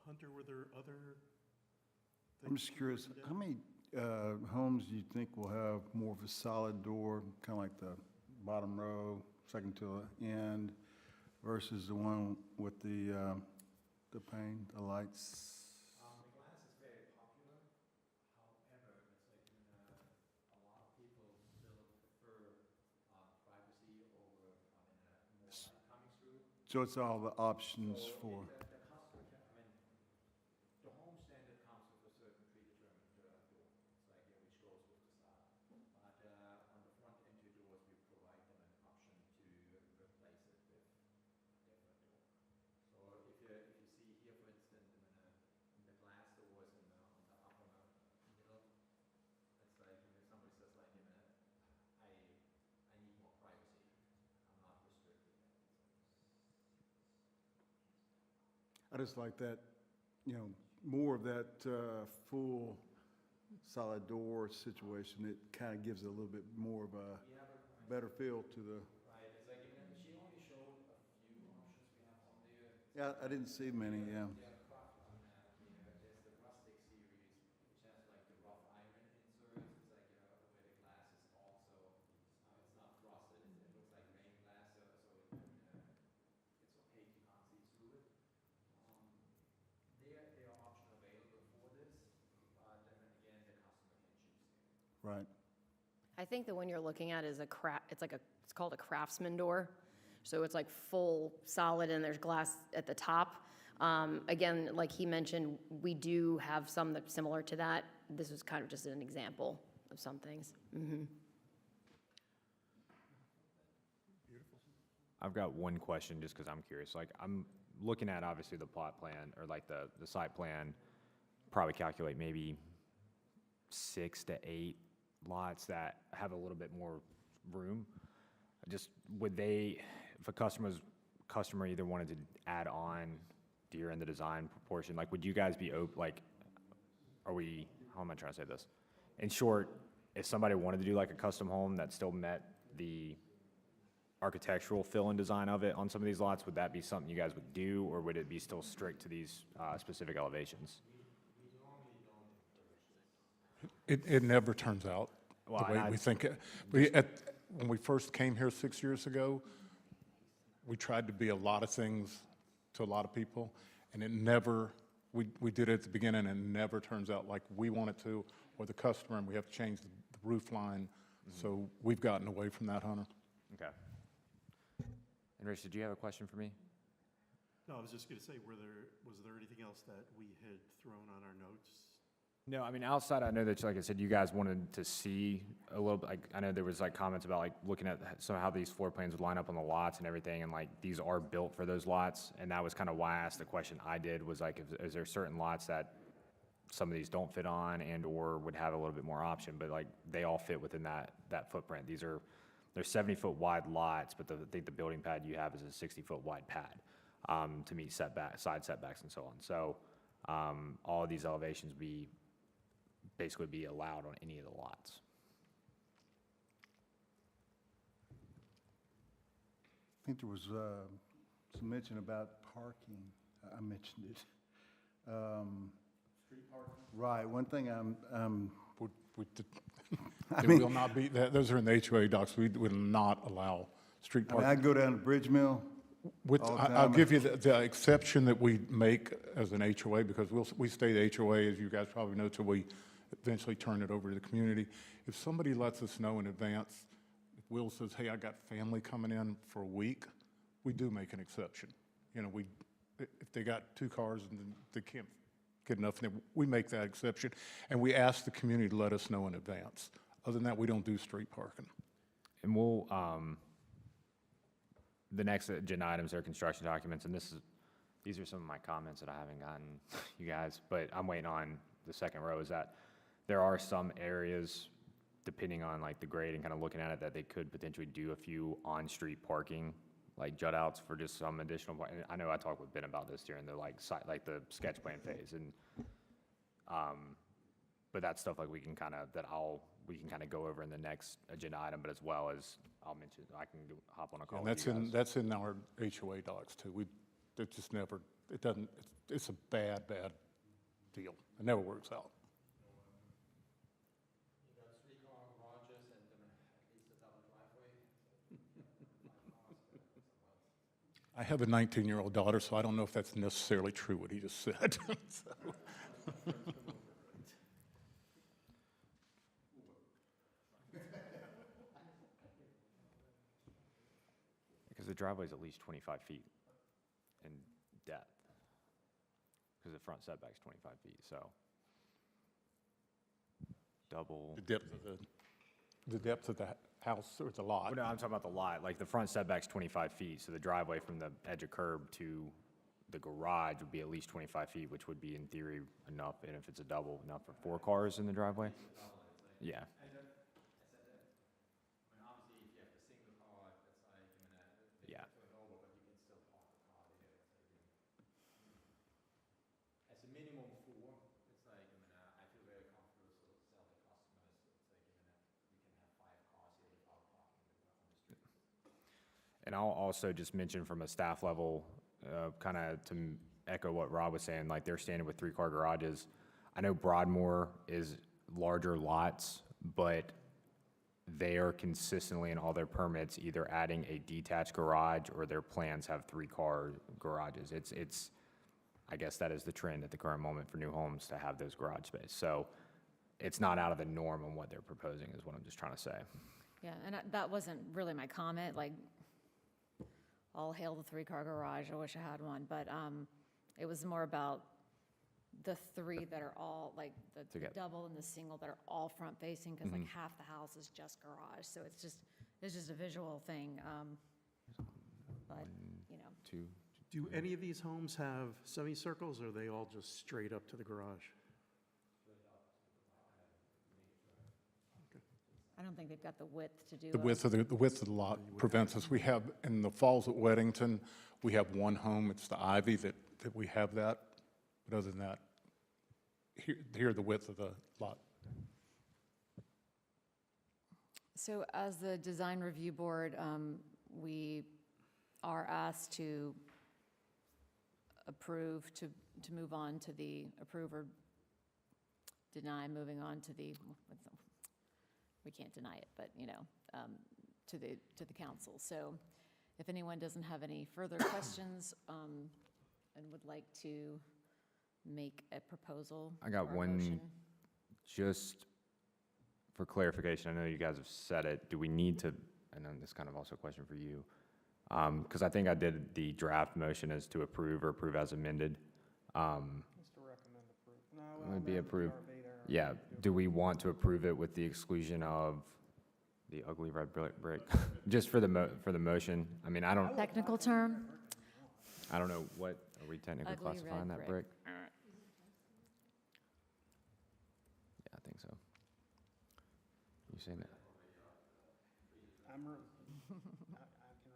Hunter, were there other? I'm just curious, how many homes do you think will have more of a solid door, kind of like the bottom row, second to the end, versus the one with the pane, the lights? The glass is very popular. However, it's like a lot of people still prefer privacy over more light coming through. So it's all the options for, The customer can, the home standard comes with a certain predetermined door. It's like, which goes with the style. But on the front entry doors, we provide them an option to replace it with a different door. So if you see here, for instance, in the glass doors on the upper middle, I just like that, you know, more of that full solid door situation. It kind of gives it a little bit more of a better feel to the. Right, it's like, you know, she only showed a few options we have on there. Yeah, I didn't see many, yeah. Yeah, Craftsman, there's the rustic series, which has like the rough iron inserts. It's like, where the glass is also, it's not frosted, it looks like rain glass, so it's opaque, you can't see through it. There are options available for this, but then again, the customer can choose there. Right. I think the one you're looking at is it's called a Craftsman door. So it's like full solid and there's glass at the top. Again, like he mentioned, we do have some that's similar to that. This was kind of just an example of some things. I've got one question, just because I'm curious. Like, I'm looking at, obviously, the plot plan, or like the site plan, probably calculate maybe 6 to 8 lots that have a little bit more room. Just, would they, if a customer either wanted to add on deer in the design proportion, like, would you guys be open, like, how am I trying to say this? In short, if somebody wanted to do like a custom home that still met the architectural fill and design of it on some of these lots, would that be something you guys would do, or would it be still strict to these specific elevations? It never turns out Well, the way and we I- think it. When we first came here 6 years ago, we tried to be a lot of things to a lot of people, and it never, we did it at the beginning, and it never turns out like we want it to, or the customer, and we have to change the roof line. So we've gotten away from that, Hunter. Okay. And Rich, did you have a question for me? No, I was just going to say, was there anything else that we had thrown on our notes? No, I mean, outside, I know that, like I said, you guys wanted to see a little bit, like, I know there was like comments about like looking at how these floor plans would line up on the lots and everything, and like, these are built for those lots, and that was kind of why I asked the question I did, was like, is there certain lots that some of these don't fit on and/or would have a little bit more option, but like, they all fit within that footprint. They're 70-foot wide lots, but I think the building pad you have is a 60-foot wide pad to meet side setbacks and so on. So all of these elevations basically be allowed on any of the lots. I think there was some mention about parking. I mentioned it. Street parking? Right. One thing There will not be, those are in the HOA docs. We will not allow street I mean, parking. I go down to Bridge Mill. all the I'll time. give you the exception that we make as an HOA, because we stay the HOA, as you guys probably know, till we eventually turn it over to the community. If somebody lets us know in advance, if Will says, hey, I got family coming in for a week, we do make an exception. You know, if they got 2 cars and they can't get enough, then we make that exception. And we ask the community to let us know in advance. Other than that, we don't do street parking. And we'll, the next agenda items are construction documents, and these are some of my comments that I haven't gotten, you guys, but I'm waiting on the second row, is that there are some areas, depending on like the grade and kind of looking at it, that they could potentially do a few on-street parking, like jut outs for just some additional, and I know I talked with Ben about this during the the sketch plan phase, and, but that's stuff like we can kind of go over in the next agenda item, but as well as I'll mention, I can hop on a call And with you guys. that's in our HOA docs too. It just never, it doesn't, it's a bad deal. It never works out. You got 3-car garages and at least a double driveway. I have a 19-year-old daughter, so I don't know if that's necessarily true what he just said. So. Because the driveway is at least 25 feet in depth, because the front setback's 25 feet, so double. The depth of the house or the lot. Oh, no, I'm talking about the lot, like the front setback's 25 feet, so the driveway from the edge of curb to the garage would be at least 25 feet, which would be in theory enough, and if it's a double, enough for 4 cars in the driveway? Yeah. And I'll also just mention from a staff level, kind of to echo what Rob was saying, like they're standing with 3-car garages. I know Broadmoor is larger lots, but they are consistently in all their permits either adding a detached garage or their plans have 3-car garages. I guess that is the trend at the current moment for new homes to have those garage space. So it's not out of the norm on what they're proposing is what I'm just trying to say. Yeah, and that wasn't really my comment, like, all hail the 3-car garage, I wish I had one, but it was more about the 3 that are all, like, the Together. double and the single that are all front-facing, because like half the house is just garage, so it's just a visual thing, but, you know. 2. Do any of these homes have semicircles, or are they all just straight up to the garage? I don't think they've got the width to do The it. width of the lot prevents us. We have, in the Falls at Weddington, we have one home, it's the Ivy, that we have that. But other than that, here the width of the lot. So as the design review board, we are asked to approve, to move on to the approve or deny, moving on to the, we can't deny it, but, you know, to the council. So if anyone doesn't have any further questions and would like to make a proposal. I got or a one, motion. just for clarification, I know you guys have said it, do we need to, and then this is kind of also a question for you, because I think I did the draft motion as to approve or approve as amended. Just to recommend approve. No, well, Would be no, approved. PRV there. Yeah, do we want to approve it with the exclusion of the ugly red brick? Just for the motion? I mean, I don't Technical term? know, what, are we technically Ugly red classifying that brick? brick. Yeah, I think so. You saying that? I can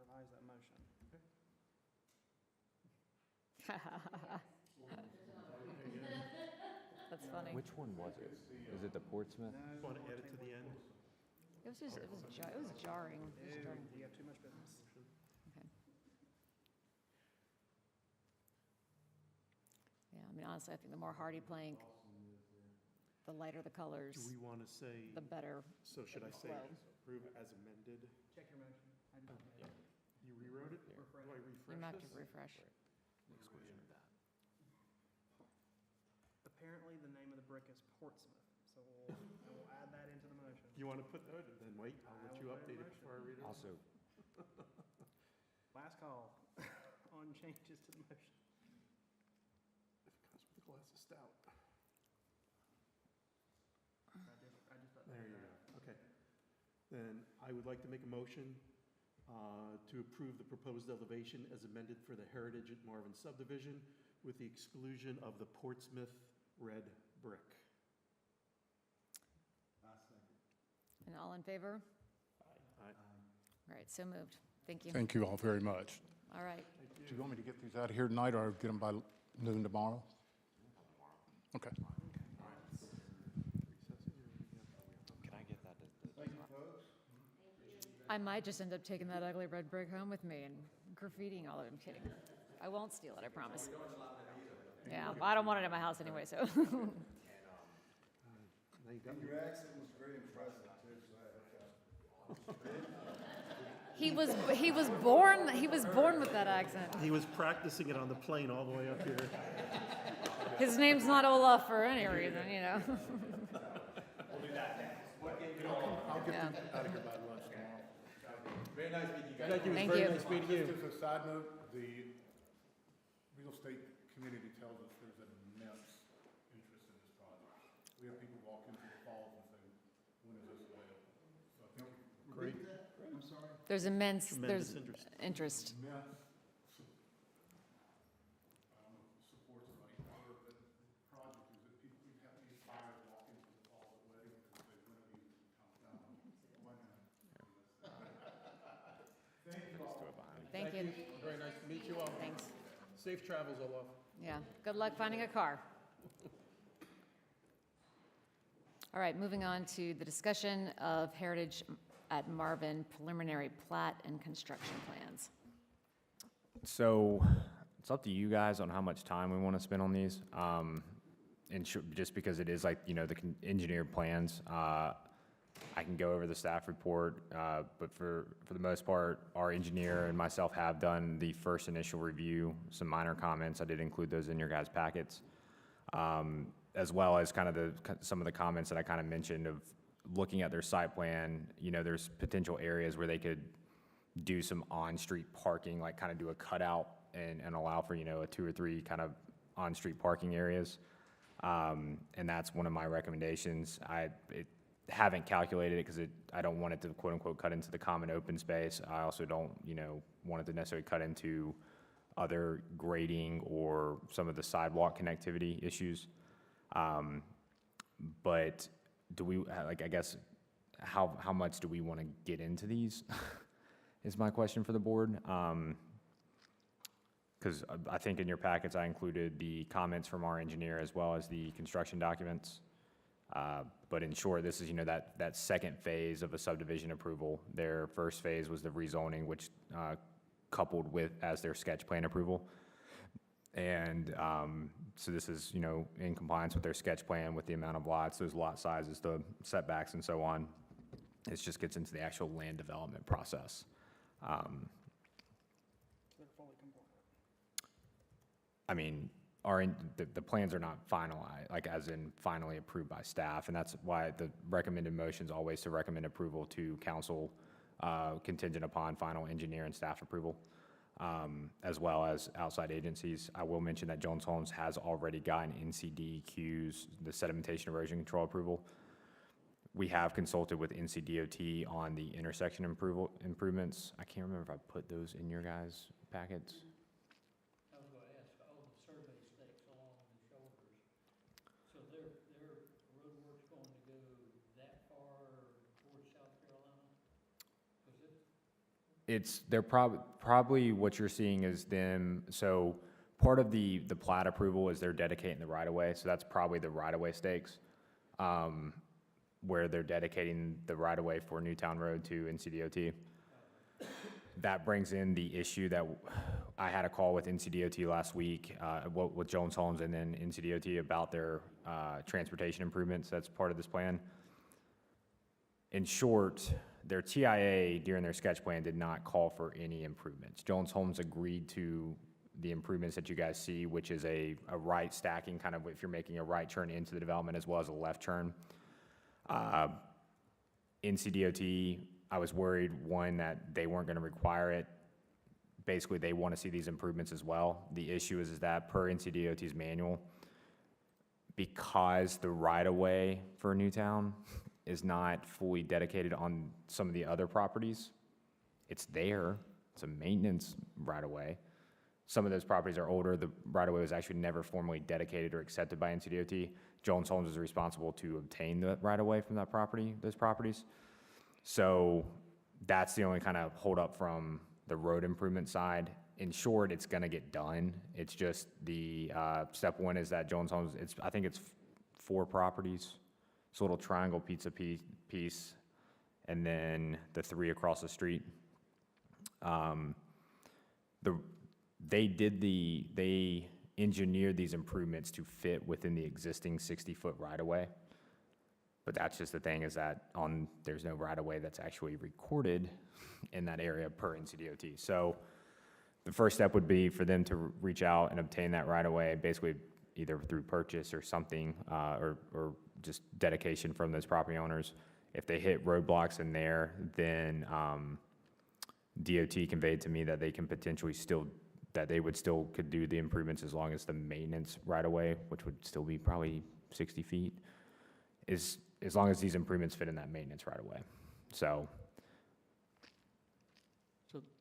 revise that motion. That's funny. Which one was it? Is it the Portsmouth? Want to add it to the end? It was just, it was jarring. It was jarring. You have too much business. Okay. Yeah, I mean, honestly, I think the more hardy plank, the lighter the colors, Do we want to say, the better. so should I say Well- approve as amended? Check your motion. You rewrote it? Do I You refresh might have to this? refresh. Exclusion of that. Apparently, the name of the brick is Portsmouth, so we'll add that into the motion. You want to put, then wait, I'll let you will put update it in it before I read it. Also, Last call on changes to the motion. If it comes with a glass of stout. There you go, okay. Then I would like to make a motion to approve the proposed elevation as amended for the Heritage at Marvin subdivision with the exclusion of the Portsmouth red brick. And all in favor? Aye. All right, so moved. Thank you. Thank you all very much. All right. Do you want me to get these out of here tonight, or get them by noon tomorrow? Okay. can I get that? I might just end up taking that ugly red brick home with me and graffitiing all of it. I'm kidding. I won't steal it, I promise. Yeah, I don't want it in my house anyway, so. Now you got me. Your accent was very impressive, too, He was born with that accent. He was practicing it on the plane all the way up here. His name's not Olaf for any reason, you know. I'll get Yeah. these out of here by lunch tomorrow. Very nice meeting you guys. Thank you, it was Thank very you. nice meeting you. Just as a side note, the real estate community tells us there's an immense interest in this project. We have people walk into the falls and say, when is this available? So I think Great. I'm sorry? There's immense, Tremendous there's interest. interest. Immense, I don't know if support's the right word, but the project is that people, we have these buyers walk into the falls at Weddington and say, when are these come down? When? Thank you. Very nice to meet you all. Thanks. Safe travels, Olaf. Yeah, good luck finding a car. All right, moving on to the discussion of Heritage at Marvin preliminary plat and construction plans. So it's up to you guys on how much time we want to spend on these. Just because it is like, you know, the engineered plans, I can go over the staff report, but for the most part, our engineer and myself have done the first initial review, some minor comments. I did include those in your guys' packets, as well as kind of some of the comments that I kind of mentioned of looking at their site plan. You know, there's potential areas where they could do some on-street parking, like kind of do a cutout and allow for, you know, a 2 or 3 kind of on-street parking areas. And that's one of my recommendations. Haven't calculated it because I don't want it to quote unquote cut into the common open space. I also don't, you know, want it to necessarily cut into other grading or some of the sidewalk connectivity issues. But do we, like, I guess, how much do we want to get into these is my question for the board. Because I think in your packets, I included the comments from our engineer as well as the construction documents. But in short, this is, you know, that second phase of a subdivision approval. Their first phase was the rezoning, which coupled with as their sketch plan approval. And so this is, you know, in compliance with their sketch plan with the amount of lots, those lot sizes, the setbacks and so on. It just gets into the actual land development process. I mean, the plans are not finalized, like as in finally approved by staff, and that's why the recommended motion is always to recommend approval to council contingent upon final engineer and staff approval, as well as outside agencies. I will mention that Jones Homes has already gotten NCDQ's, the sedimentation erosion control approval. We have consulted with NCDOT on the intersection improvements. I can't remember if I put those in your guys' packets. I was going to ask, all the survey stakes along the shoulders, so their road work's going to go that far towards South Carolina? They're probably what you're seeing is them, so part of the plat approval is they're dedicating the right-of-way, so that's probably the right-of-way stakes, where they're dedicating the right-of-way for Newtown Road to NCDOT. That brings in the issue that I had a call with NCDOT last week, with Jones Homes and then NCDOT about their transportation improvements. That's part of this plan. In short, their TIA during their sketch plan did not call for any improvements. Jones Homes agreed to the improvements that you guys see, which is a right stacking, kind of if you're making a right turn into the development as well as a left turn. NCDOT, I was worried, one, that they weren't going to require it. Basically, they want to see these improvements as well. The issue is that per NCDOT's manual, because the right-of-way for Newtown is not fully dedicated on some of the other properties, it's there. It's a maintenance right-of-way. Some of those properties are older. The right-of-way was actually never formally dedicated or accepted by NCDOT. Jones Homes is responsible to obtain the right-of-way from that property, those properties. So that's the only kind of holdup from the road improvement side. In short, it's going to get done. It's just the step one is that Jones Homes, I think it's 4 properties. It's a little triangle pizza piece, and then the 3 across the street. They engineered these improvements to fit within the existing 60-foot right-of-way. But that's just the thing, is that there's no right-of-way that's actually recorded in that area per NCDOT. So the first step would be for them to reach out and obtain that right-of-way, basically either through purchase or something, or just dedication from those property owners. If they hit roadblocks in there, then DOT conveyed to me that they can potentially could do the improvements as long as the maintenance right-of-way, which would still be probably 60 feet, is as long as these improvements fit in that maintenance right-of-way. So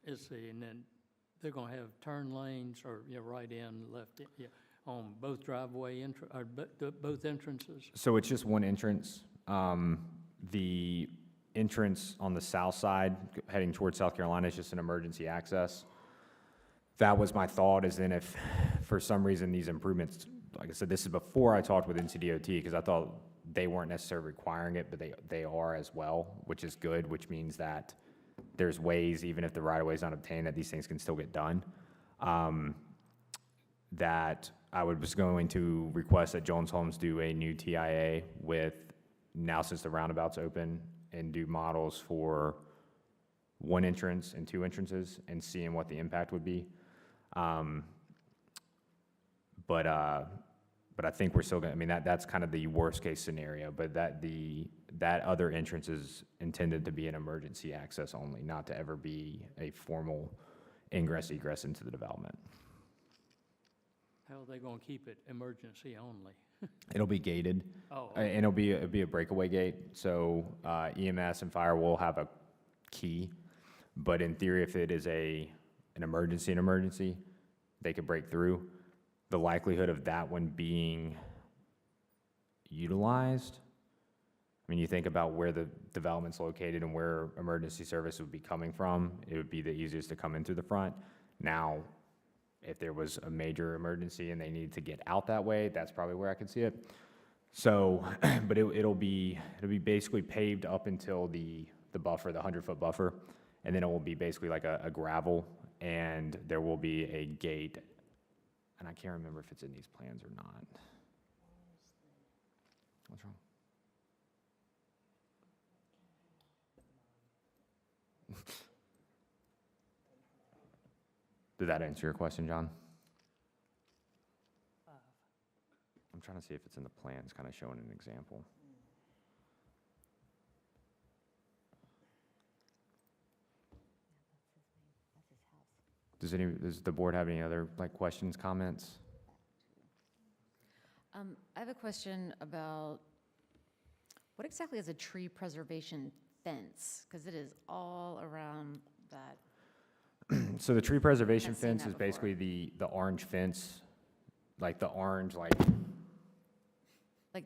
And then they're going to have turn lanes or, right in, left in, on both driveway or both entrances? So it's just one entrance. The entrance on the south side heading towards South Carolina is just an emergency access. That was my thought, is then if for some reason these improvements, like I said, this is before I talked with NCDOT, because I thought they weren't necessarily requiring it, but they are as well, which is good, which means that there's ways, even if the right-of-way is not obtained, that these things can still get done. That I was going to request that Jones Homes do a new TIA with, now since the roundabout's open, and do models for one entrance and two entrances and seeing what the impact would be. But I think we're still gonna, I mean, that's kind of the worst case scenario, but that other entrance is intended to be an emergency access only, not to ever be a formal ingress egress into the development. How are they gonna keep it emergency only? It'll be gated. Oh, And it'll be a breakaway gate, so EMS and fire will have a key, but in theory, if it is an emergency, they could break through. The likelihood of that one being utilized, I mean, you think about where the development's located and where emergency service would be coming from, it would be the easiest to come in through the front. Now, if there was a major emergency and they needed to get out that way, that's probably where I could see it. So, but it'll be basically paved up until the buffer, the 100-foot buffer, and then it will be basically like a gravel, and there will be a gate, and I can't remember if it's in these plans or not. What's wrong? Did that answer your question, John? I'm trying to see if it's in the plans, kind of showing an example. Does the board have any other questions, comments? I have a question about what exactly is a tree preservation fence? Because it is all around that. So the tree preservation I've seen fence that is basically the orange fence, like the orange, Like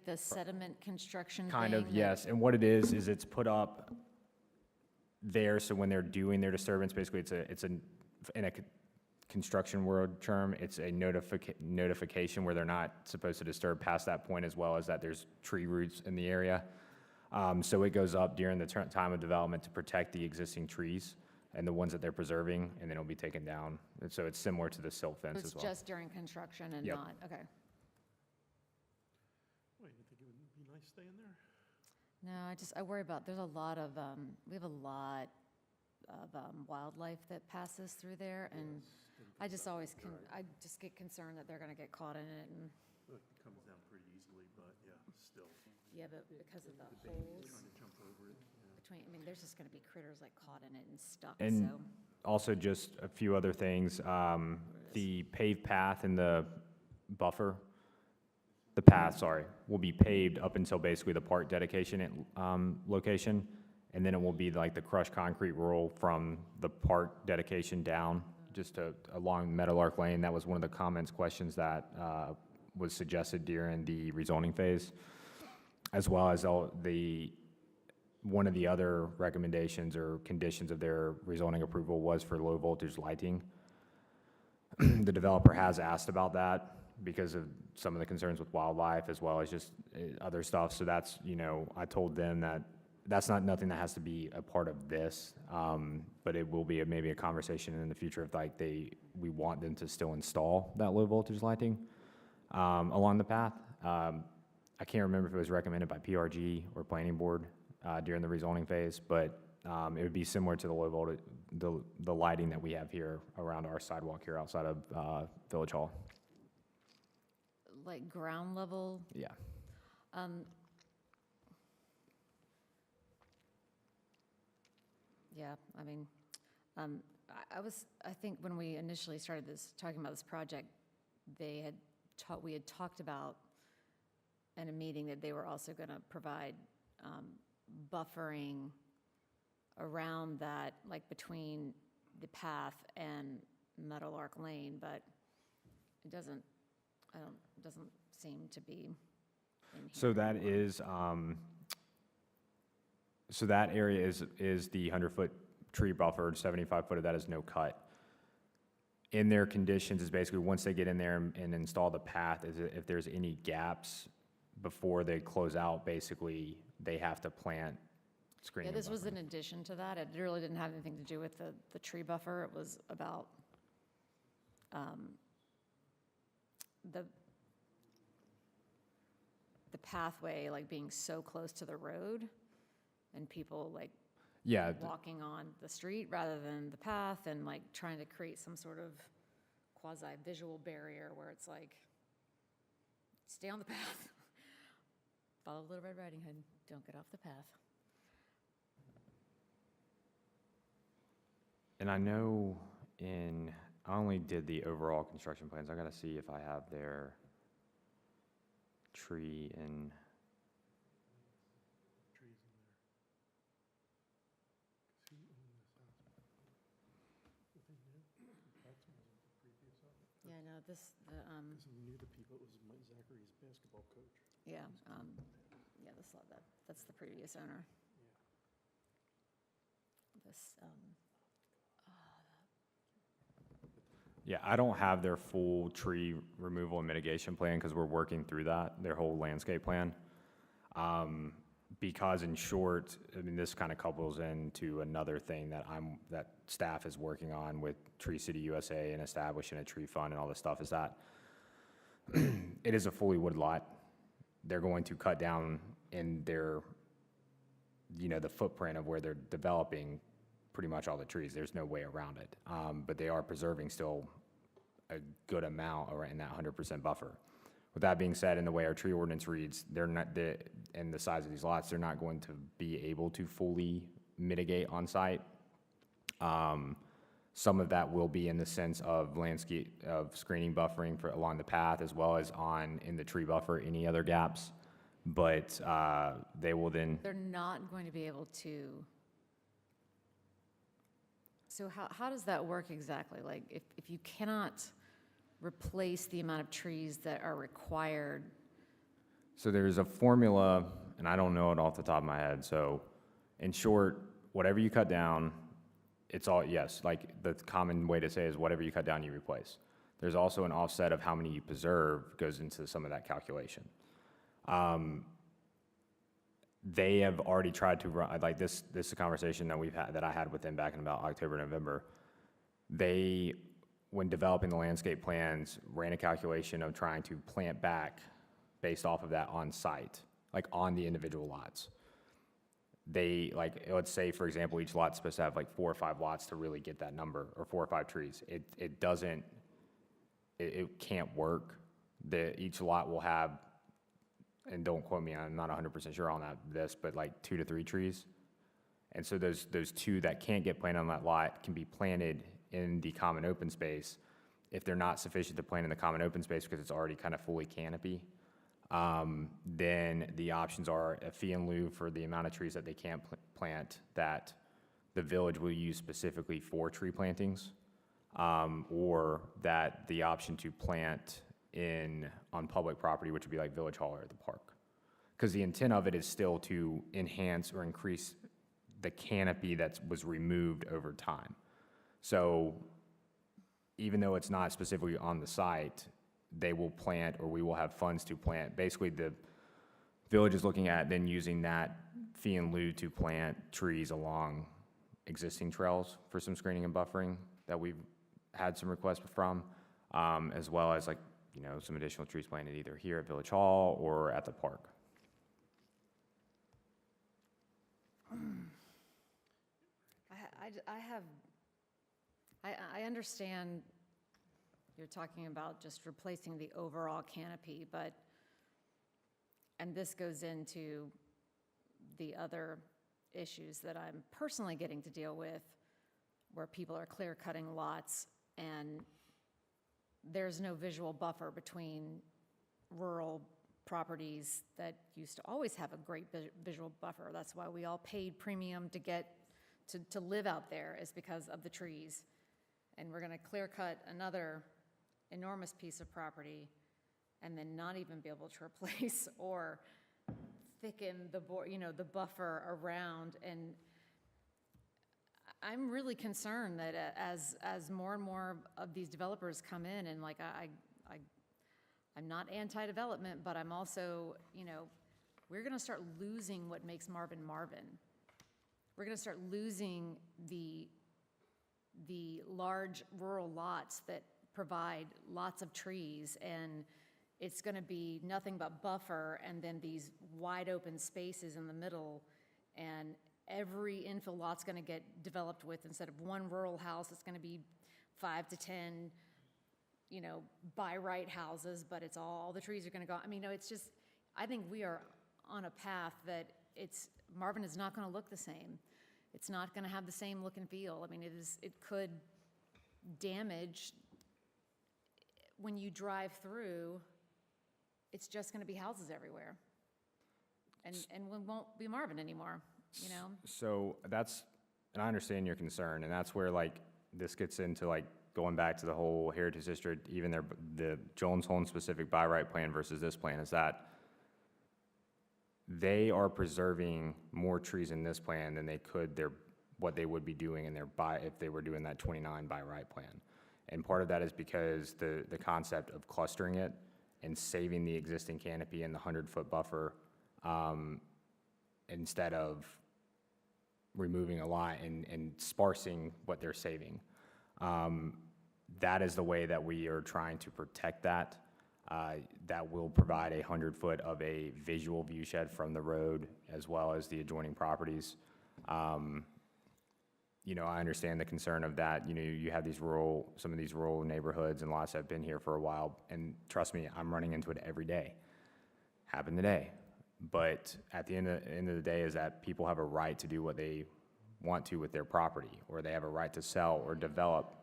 the sediment construction kind thing of, that- yes. And what it is it's put up there, so when they're doing their disturbance, basically it's in a construction word term, it's a notification where they're not supposed to disturb past that point, as well as that there's tree roots in the area. So it goes up during the time of development to protect the existing trees and the ones that they're preserving, and then it'll be taken down. And so it's similar to the silt fence So as it's well. just during construction and Yep. not, okay. Wait, you think it would be nice staying there? No, I worry about, there's a lot of, we have a lot of wildlife that passes through there, and I just always, I just get concerned that they're gonna get caught in it, and, Look, it comes down pretty easily, but yeah, still. yeah, but because of the holes Trying to jump over it. between, I mean, there's just gonna be critters like caught in it and stuck, And so. also just a few other things, the paved path in the buffer, the path, sorry, will be paved up until basically the park dedication location, and then it will be like the crushed concrete roll from the park dedication down, just along Meadowlark Lane. That was one of the comments, questions that was suggested during the rezoning phase, as well as one of the other recommendations or conditions of their rezoning approval was for low voltage lighting. The developer has asked about that because of some of the concerns with wildlife, as well as just other stuff. So that's, I told them that that's nothing that has to be a part of this, but it will be maybe a conversation in the future if we want them to still install that low voltage lighting along the path. I can't remember if it was recommended by PRG or Planning Board during the rezoning phase, but it would be similar to the low voltage, the lighting that we have here around our sidewalk here outside of Village Hall. Like ground level, Yeah. yeah, I mean, I think when we initially started talking about this project, we had talked about in a meeting that they were also gonna provide, buffering around that, like between the path and Meadowlark Lane, but it doesn't seem to be in here. So that is, so that area is the 100-foot tree buffer, 75 foot of that is no cut. In their conditions is basically once they get in there and install the path, is if there's any gaps before they close out, basically, they have to plant Yeah, screening. this was buffer. in addition to that. It really didn't have anything to do with the tree buffer. It was about the pathway, like being so close to the road and people like Yeah, walking on the street rather than the path, and like trying to create some sort of quasi-visual barrier where it's like, stay on the path. Follow Little Red Riding Hood, don't get off the path. and I know I only did the overall construction plans. I gotta see if I have their tree and, Yeah, no, this, Near the people, it was Zachary's basketball coach. yeah, that's the previous owner. This, yeah, I don't have their full tree removal and mitigation plan because we're working through that, their whole landscape plan. Because in short, I mean, this kind of couples into another thing that staff is working on with Tree City USA and establishing a tree fund and all this stuff, is that it is a fully wood lot. They're going to cut down in their, the footprint of where they're developing pretty much all the trees. There's no way around it. But they are preserving still a good amount in that 100% buffer. With that being said, in the way our tree ordinance reads, and the size of these lots, they're not going to be able to fully mitigate on site. Some of that will be in the sense of landscape, of screening buffering along the path, as well as in the tree buffer, any other gaps. But they will then, they're not going to be able to. So how does that work exactly? Like, if you cannot replace the amount of trees that are required? so there's a formula, and I don't know it off the top of my head. So in short, whatever you cut down, it's all, yes, like the common way to say is whatever you cut down, you replace. There's also an offset of how many you preserve goes into some of that calculation. They have already tried to run, like this is a conversation that I had with them back in about October, November. They, when developing the landscape plans, ran a calculation of trying to plant back based off of that on site, like on the individual lots. They, like, let's say, for example, each lot's supposed to have like 4 or 5 lots to really get that number, or 4 or 5 trees. It doesn't, it can't work. Each lot will have, and don't quote me, I'm not 100% sure on this, but like 2 to 3 trees. And so those 2 that can't get planted on that lot can be planted in the common open space. If they're not sufficient to plant in the common open space because it's already kind of fully canopy, then the options are a fee in lieu for the amount of trees that they can't plant that the village will use specifically for tree plantings, or that the option to plant on public property, which would be like Village Hall or the park. Because the intent of it is still to enhance or increase the canopy that was removed over time. So even though it's not specifically on the site, they will plant, or we will have funds to plant. Basically, the village is looking at then using that fee in lieu to plant trees along existing trails for some screening and buffering that we've had some requests from, as well as like, some additional trees planted either here at Village Hall or at the park. I understand you're talking about just replacing the overall canopy, and this goes into the other issues that I'm personally getting to deal with, where people are clear cutting lots and there's no visual buffer between rural properties that used to always have a great visual buffer. That's why we all paid premium to get to live out there, is because of the trees. And we're gonna clear cut another enormous piece of property and then not even be able to replace or thicken the buffer around. And I'm really concerned that as more and more of these developers come in, and like I'm not anti-development, but I'm also, we're going to start losing what makes Marvin Marvin. We're going to start losing the large rural lots that provide lots of trees, and it's going to be nothing but buffer, and then these wide open spaces in the middle, and every infill lot's going to get developed with, instead of one rural house, it's going to be 5 to 10, by right houses, but it's all the trees are going to go. I mean, no, it's just, I think we are on a path that Marvin is not going to look the same. It's not going to have the same look and feel. I mean, it could damage when you drive through. It's just going to be houses everywhere, and we won't be Marvin anymore. So and I understand your concern, and that's where this gets into going back to the whole Heritage District, even the Jones Home specific by right plan versus this plan, is that they are preserving more trees in this plan than they could what they would be doing in if they were doing that 29 by right plan. And part of that is because the concept of clustering it and saving the existing canopy and the 100-foot buffer, instead of removing a lot and sparsing what they're saving. That is the way that we are trying to protect that. That will provide 100-foot of a visual view shed from the road as well as the adjoining properties. I understand the concern of that. You have some of these rural neighborhoods and lots that have been here for a while, and trust me, I'm running into it every day. Happened today. But at the end of the day is that people have a right to do what they want to with their property, or they have a right to sell or develop.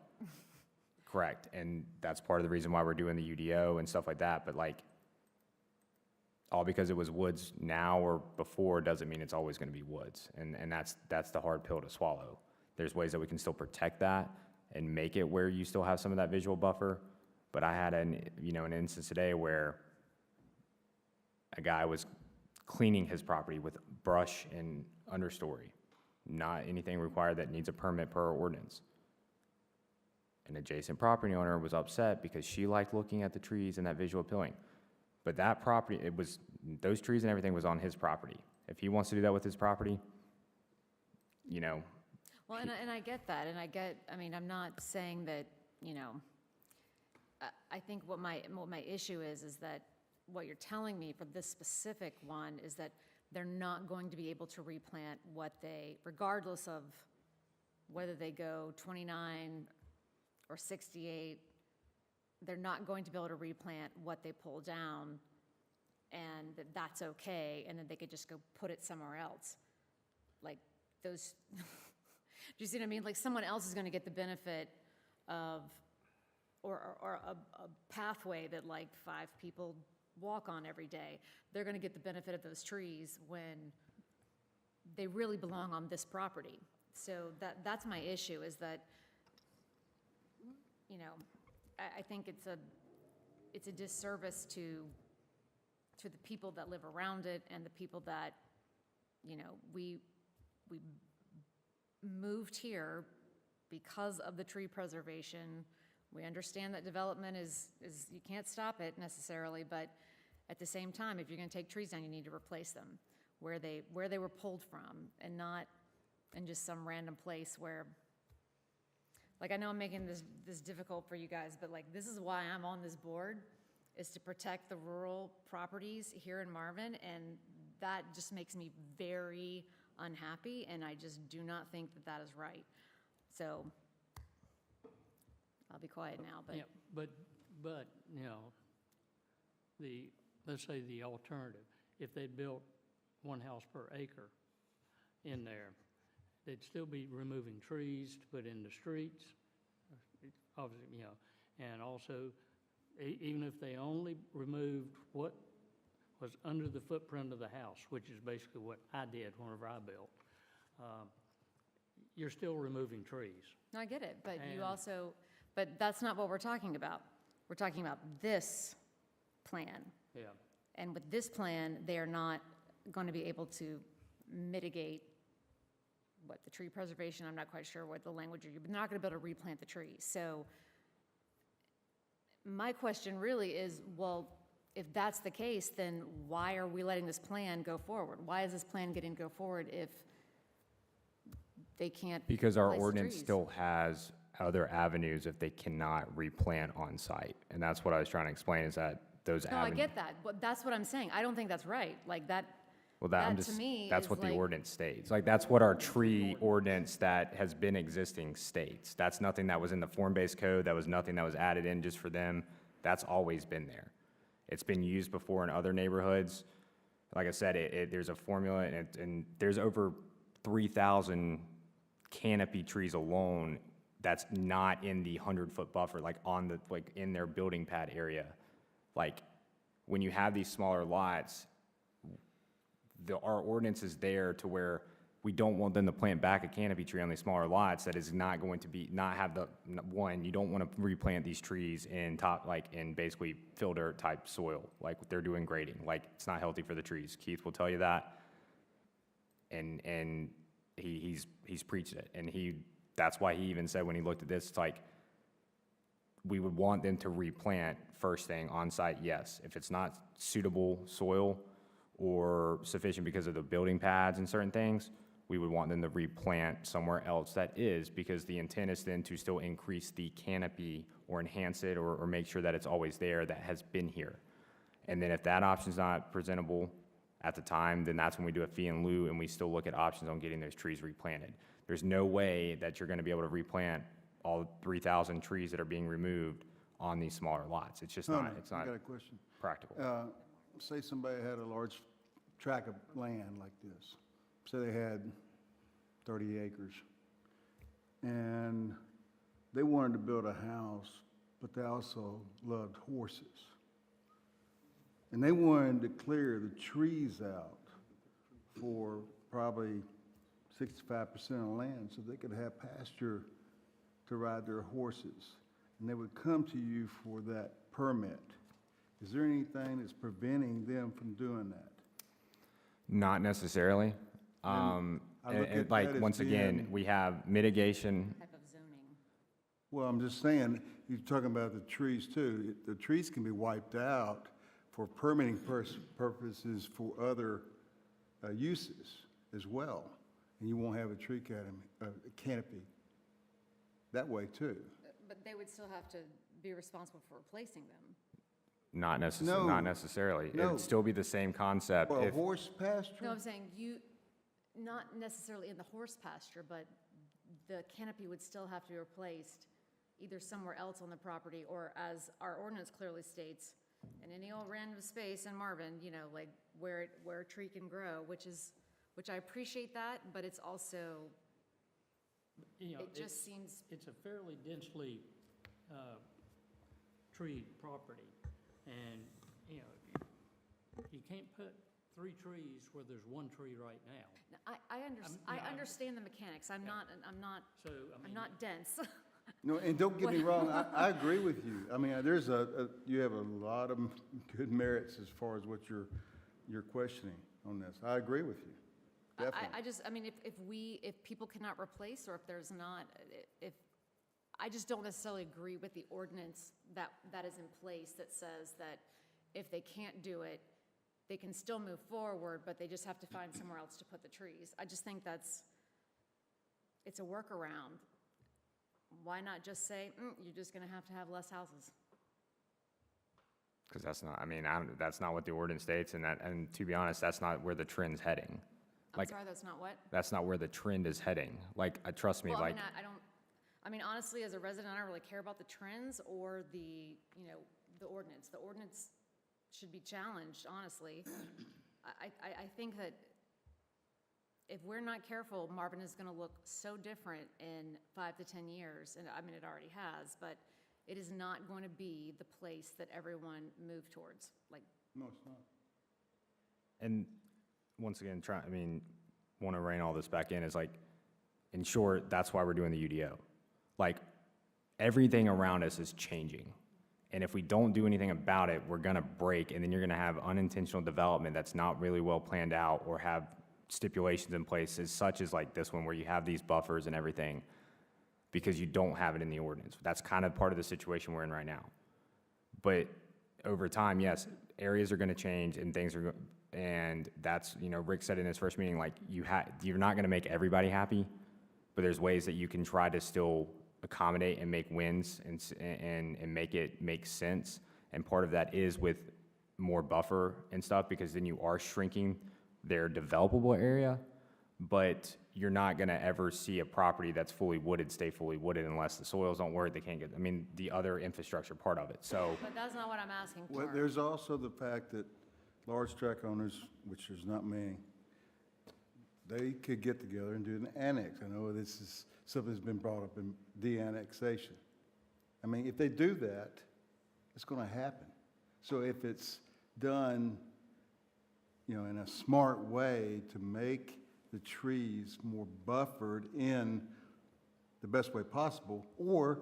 Correct. And that's part of the reason why we're doing the UDO and stuff like that. But all because it was woods now or before doesn't mean it's always going to be woods. And that's the hard pill to swallow. There's ways that we can still protect that and make it where you still have some of that visual buffer. But I had an instance today where a guy was cleaning his property with brush and understory, not anything required that needs a permit per ordinance. An adjacent property owner was upset because she liked looking at the trees and that visual appealing. But that property, those trees and everything was on his property. If he wants to do that with his property, Well, and I get that, and I'm not saying that, I think what my issue is that what you're telling me for this specific one is that they're not going to be able to replant regardless of whether they go 29 or 68, they're not going to be able to replant what they pull down, and that's okay, and then they could just go put it somewhere else. Those, do you see what I mean? Someone else is going to get the benefit of, or a pathway that 5 people walk on every day. They're going to get the benefit of those trees when they really belong on this property. So that's my issue, is that, I think it's a disservice to the people that live around it and the people that, we moved here because of the tree preservation. We understand that development is you can't stop it necessarily, but at the same time, if you're going to take trees down, you need to replace them where they were pulled from, and not in just some random place where, I know I'm making this difficult for you guys, but this is why I'm on this board, is to protect the rural properties here in Marvin, and that just makes me very unhappy, and I just do not think that that is right. So I'll be quiet now, but. Yeah, but, let's say the alternative, if they built one house per acre in there, they'd still be removing trees to put in the streets, obviously, and also, even if they only removed what was under the footprint of the house, which is basically what I did whenever I built, you're still removing trees. No, I get it, but you And- also, but that's not what we're talking about. We're talking about this plan. Yeah. And with this plan, they are not going to be able to mitigate the tree preservation, I'm not quite sure what the language are, but they're not going to be able to replant the trees. So my question really is, well, if that's the case, then why are we letting this plan go forward? Why is this plan getting to go forward if they can't Because our place the ordinance trees? still has other avenues if they cannot replant on site. And that's what I was trying to explain, is that those No, I avenues. get that, but that's what I'm saying. I don't think that's right. Like that, Well, that, I'm that to just, me that's is what the like- ordinance states. Like, that's what our tree ordinance that has been existing states. That's nothing that was in the form-based code, that was nothing that was added in just for them. That's always been there. It's been used before in other neighborhoods. Like I said, there's a formula, and there's over 3,000 canopy trees alone that's not in the 100-foot buffer, like on the, like in their building pad area. Like, when you have these smaller lots, our ordinance is there to where we don't want them to plant back a canopy tree on these smaller lots that is not going to be, not have the, one, you don't want to replant these trees in top, like in basically fill dirt type soil, like they're doing grading, like it's not healthy for the trees. Keith will tell you that. And he's preached it, and that's why he even said when he looked at this, it's like, we would want them to replant first thing on site, yes. If it's not suitable soil or sufficient because of the building pads and certain things, we would want them to replant somewhere else that is, because the intent is then to still increase the canopy or enhance it or make sure that it's always there, that has been here. And then if that option's not presentable at the time, then that's when we do a fee in lieu and we still look at options on getting those trees replanted. There's no way that you're gonna be able to replant all 3,000 trees that are being removed on these smaller lots. It's just not, it's I not got a question. practical. Say somebody had a large tract of land like this. Say they had 30 acres. And they wanted to build a house, but they also loved horses. And they wanted to clear the trees out for probably 65% of the land so they could have pasture to ride their horses. And they would come to you for that permit. Is there anything that's preventing them from doing that? Not necessarily. I look at Like, that as once again, being- we have mitigation. Type of zoning. Well, I'm just saying, you're talking about the trees too. The trees can be wiped out for permitting purposes for other uses as well. And you won't have a tree canopy that way too. But they would still have to be responsible for replacing them. Not No. necessarily. No. It'd still be the same concept. For a If, horse pasture? No, I'm saying not necessarily in the horse pasture, but the canopy would still have to be replaced either somewhere else on the property, or as our ordinance clearly states, in any old random space in Marvin, you know, like where a tree can grow, which I appreciate that, but it's also, You know, it just seems, it's a fairly densely treed property, and, you know, you can't put 3 trees where there's 1 tree right now. I understand the mechanics. I'm not So, I mean, I'm not dense. No, and don't get me wrong, I agree with you. I mean, there's you have a lot of good merits as far as what you're questioning on this. I agree with you, definitely. I mean, if people cannot replace, or if there's not, I just don't necessarily agree with the ordinance that is in place that says that if they can't do it, they can still move forward, but they just have to find somewhere else to put the trees. I just think it's a workaround. Why not just say, you're just gonna have to have less houses? because that's not, I mean, that's not what the ordinance states, and to be honest, that's not where the trend's heading. I'm Like, sorry, that's not what? that's not where the trend is heading. Like, trust me, Well, like, I mean, honestly, as a resident, I don't really care about the trends or the ordinance. The ordinance should be challenged, honestly. I think that if we're not careful, Marvin is gonna look so different in 5 to 10 years, and I mean, it already has, but it is not going to be the place that everyone moved towards, like, No, it's not. and once again, want to rein all this back in, is like, in short, that's why we're doing the UDO. Like, everything around us is changing. And if we don't do anything about it, we're gonna break, and then you're gonna have unintentional development that's not really well planned out, or have stipulations in place such as like this one, where you have these buffers and everything, because you don't have it in the ordinance. That's kind of part of the situation we're in right now. But over time, yes, areas are gonna change and things are, and that's, you know, Rick said in his first meeting, like, you're not gonna make everybody happy, but there's ways that you can try to still accommodate and make wins and make it make sense. And part of that is with more buffer and stuff, because then you are shrinking their developable area, but you're not gonna ever see a property that's fully wooded stay fully wooded unless the soils don't work, they can't get, I mean, the other infrastructure part of it, so. But that's not what I'm asking Well, for. there's also the fact that large tract owners, which there's not many, they could get together and do an annex. I know this is something that's been brought up in de-annexation. I mean, if they do that, it's gonna happen. So if it's done, you know, in a smart way to make the trees more buffered in the best way possible, or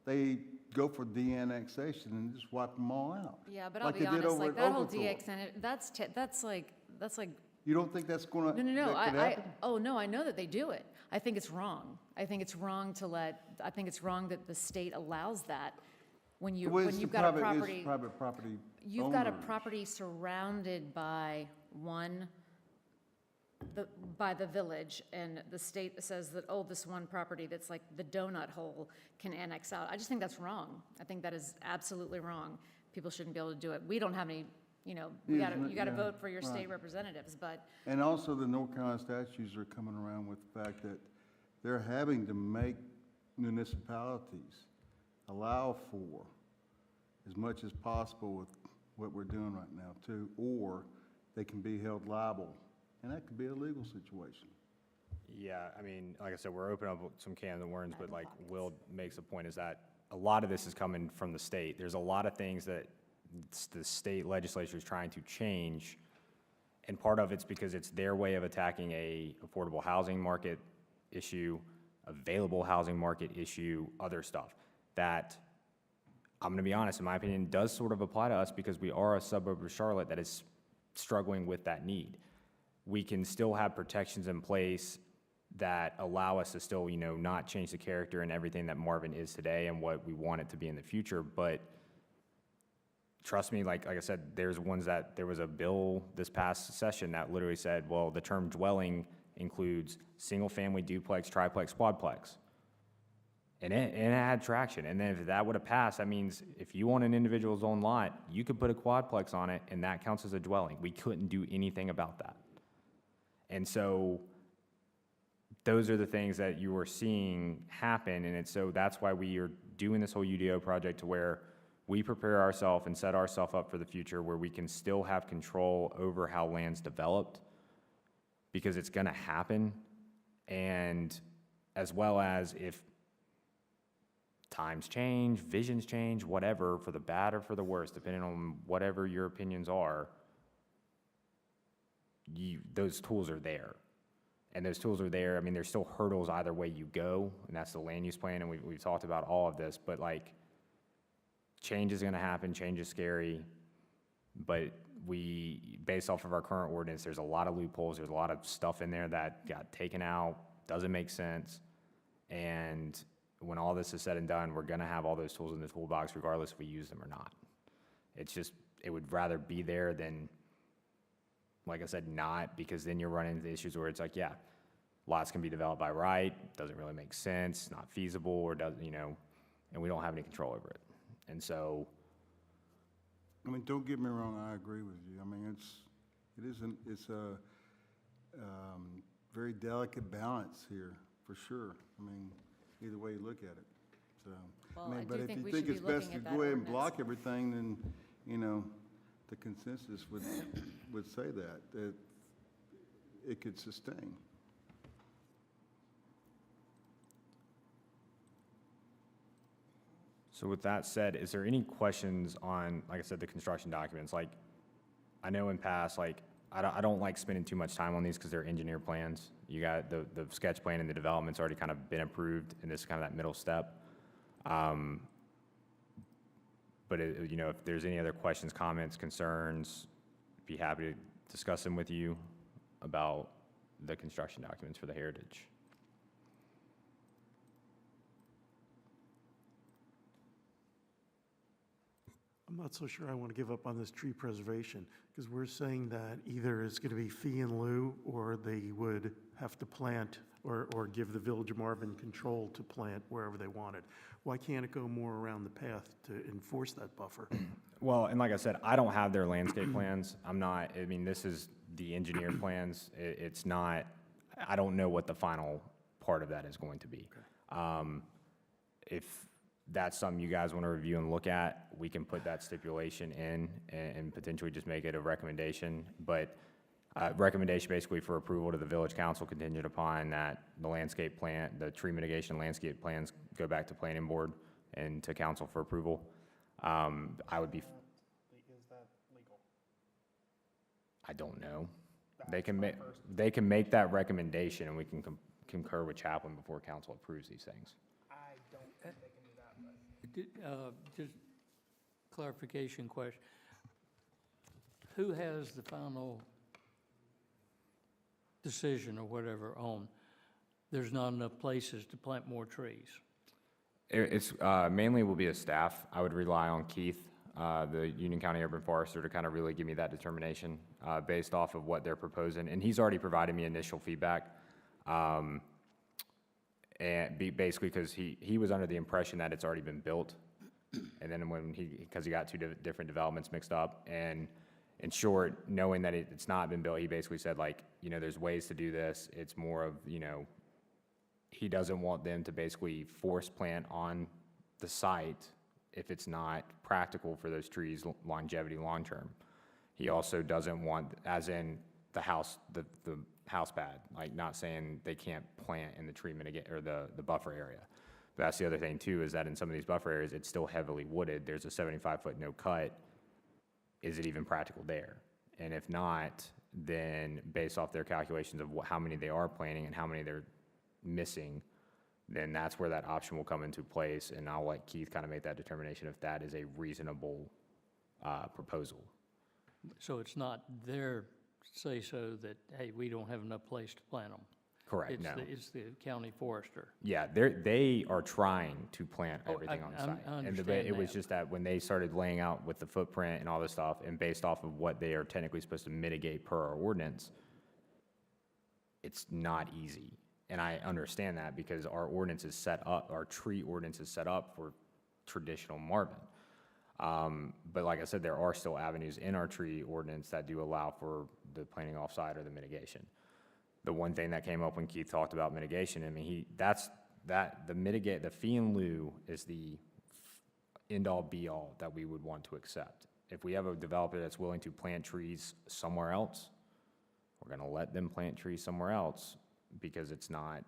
they go for de-annexation and just wipe them all out. Yeah, but I'll like be they did honest, over like at that whole Oglethorpe. DX, that's like, You don't think that's gonna, no, that could happen? oh, no, I know that they do it. I think it's wrong. I think it's wrong that the state allows that when Well, it's you've the got a private- it's property. private property You've got a owners. property surrounded by by the village, and the state says that, oh, this one property that's like the donut hole can annex out. I just think that's wrong. I think that is absolutely wrong. People shouldn't be able to do it. We don't have any, you know, you Yeah, gotta yeah, vote for your state right. representatives, but And also, the North Carolina statutes are coming around with the fact that they're having to make municipalities allow for as much as possible with what we're doing right now too, or they can be held liable, and that could be a legal situation. Yeah, I mean, like I said, we're opening up some cans of worms, but like Will makes a point is that a lot of this is coming from the state. There's a lot of things that the state legislature is trying to change, and part of it's because it's their way of attacking a affordable housing market issue, available housing market issue, other stuff that, I'm gonna be honest, in my opinion, does sort of apply to us because we are a suburb of Charlotte that is struggling with that need. We can still have protections in place that allow us to still, you know, not change the character and everything that Marvin is today and what we want it to be in the future, but trust me, like I said, there was a bill this past session that literally said, well, the term dwelling includes single-family, duplex, triplex, quadplex. And it had traction. And then if that would have passed, that means if you own an individual's own lot, you could put a quadplex on it, and that counts as a dwelling. We couldn't do anything about that. And so those are the things that you are seeing happen, and so that's why we are doing this whole UDO project to where we prepare ourselves and set ourselves up for the future where we can still have control over how land's developed, because it's gonna happen, and as well as if times change, visions change, whatever, for the bad or for the worse, depending on whatever your opinions are, those tools are there. And those tools are there. I mean, there's still hurdles either way you go, and that's the land use plan, and we've talked about all of this, but like, change is gonna happen, change is scary, but based off of our current ordinance, there's a lot of loopholes, there's a lot of stuff in there that got taken out, doesn't make sense, and when all this is said and done, we're gonna have all those tools in the toolbox regardless if we use them or not. It's just, it would rather be there than, like I said, not, because then you're running into issues where it's like, yeah, lots can be developed by right, doesn't really make sense, not feasible, or doesn't, you know, and we don't have any control over it. And so, I mean, don't get me wrong, I agree with you. I mean, it's a very delicate balance here, for sure. I mean, either way you look at it, so. Well, I mean, I but do if think you we think should it's be best looking to at go that ahead and ordinance. block everything, then, you know, the consensus would say that it could sustain. so with that said, is there any questions on, like I said, the construction documents? Like, I know in past, like, I don't like spending too much time on these because they're engineer plans. You got the sketch plan and the development's already kind of been approved, and this is kind of that middle step. But you know, if there's any other questions, comments, concerns, be happy to discuss them with you about the construction documents for the Heritage. I'm not so sure I want to give up on this tree preservation, because we're saying that either it's going to be fee in lieu, or they would have to plant, or give the Village of Marvin control to plant wherever they wanted. Why can't it go more around the path to enforce that buffer? Well, and like I said, I don't have their landscape plans. I'm not, I mean, this is the engineer plans. It's not, I don't know what the final part of that is going to be. If that's something you guys want to review and look at, we can put that stipulation in and potentially just make it a recommendation. But recommendation basically for approval to the village council contingent upon that the landscape plan, the tree mitigation landscape plans go back to planning board and to council for approval. I would be, Is that legal? I don't know. They can make that recommendation and we can concur with Chaplin before council approves these things. I don't think they can do that, but. Just clarification question. Who has the final decision or whatever on, there's not enough places to plant more trees? It's mainly will be a staff. I would rely on Keith, the Union County Urban Forester, to kind of really give me that determination based off of what they're proposing. And he's already provided me initial feedback. And basically because he was under the impression that it's already been built. And then because he got two different developments mixed up. And in short, knowing that it's not been built, he basically said, like, you know, there's ways to do this. It's more of, you know, he doesn't want them to basically force plant on the site if it's not practical for those trees' longevity long-term. He also doesn't want, as in the house pad, like not saying they can't plant in the tree mitigate or the buffer area. But that's the other thing too, is that in some of these buffer areas, it's still heavily wooded. There's a 75-foot no cut. Is it even practical there? And if not, then based off their calculations of how many they are planting and how many they're missing, then that's where that option will come into place. And I'll let Keith kind of make that determination if that is a reasonable proposal. So it's not their say-so that, hey, we don't have enough place to plant them? Correct, no. It's the county forester. Yeah, they are trying to plant Oh, everything on I site. And understand it was that. just that when they started laying out with the footprint and all this stuff, and based off of what they are technically supposed to mitigate per our ordinance, it's not easy. And I understand that because our ordinance is set up, our tree ordinance is set up for traditional Marvin. But like I said, there are still avenues in our tree ordinance that do allow for the planting offsite or the mitigation. The one thing that came up when Keith talked about mitigation, I mean, the fee in lieu is the end-all be-all that we would want to accept. If we have a developer that's willing to plant trees somewhere else, we're gonna let them plant trees somewhere else because it's not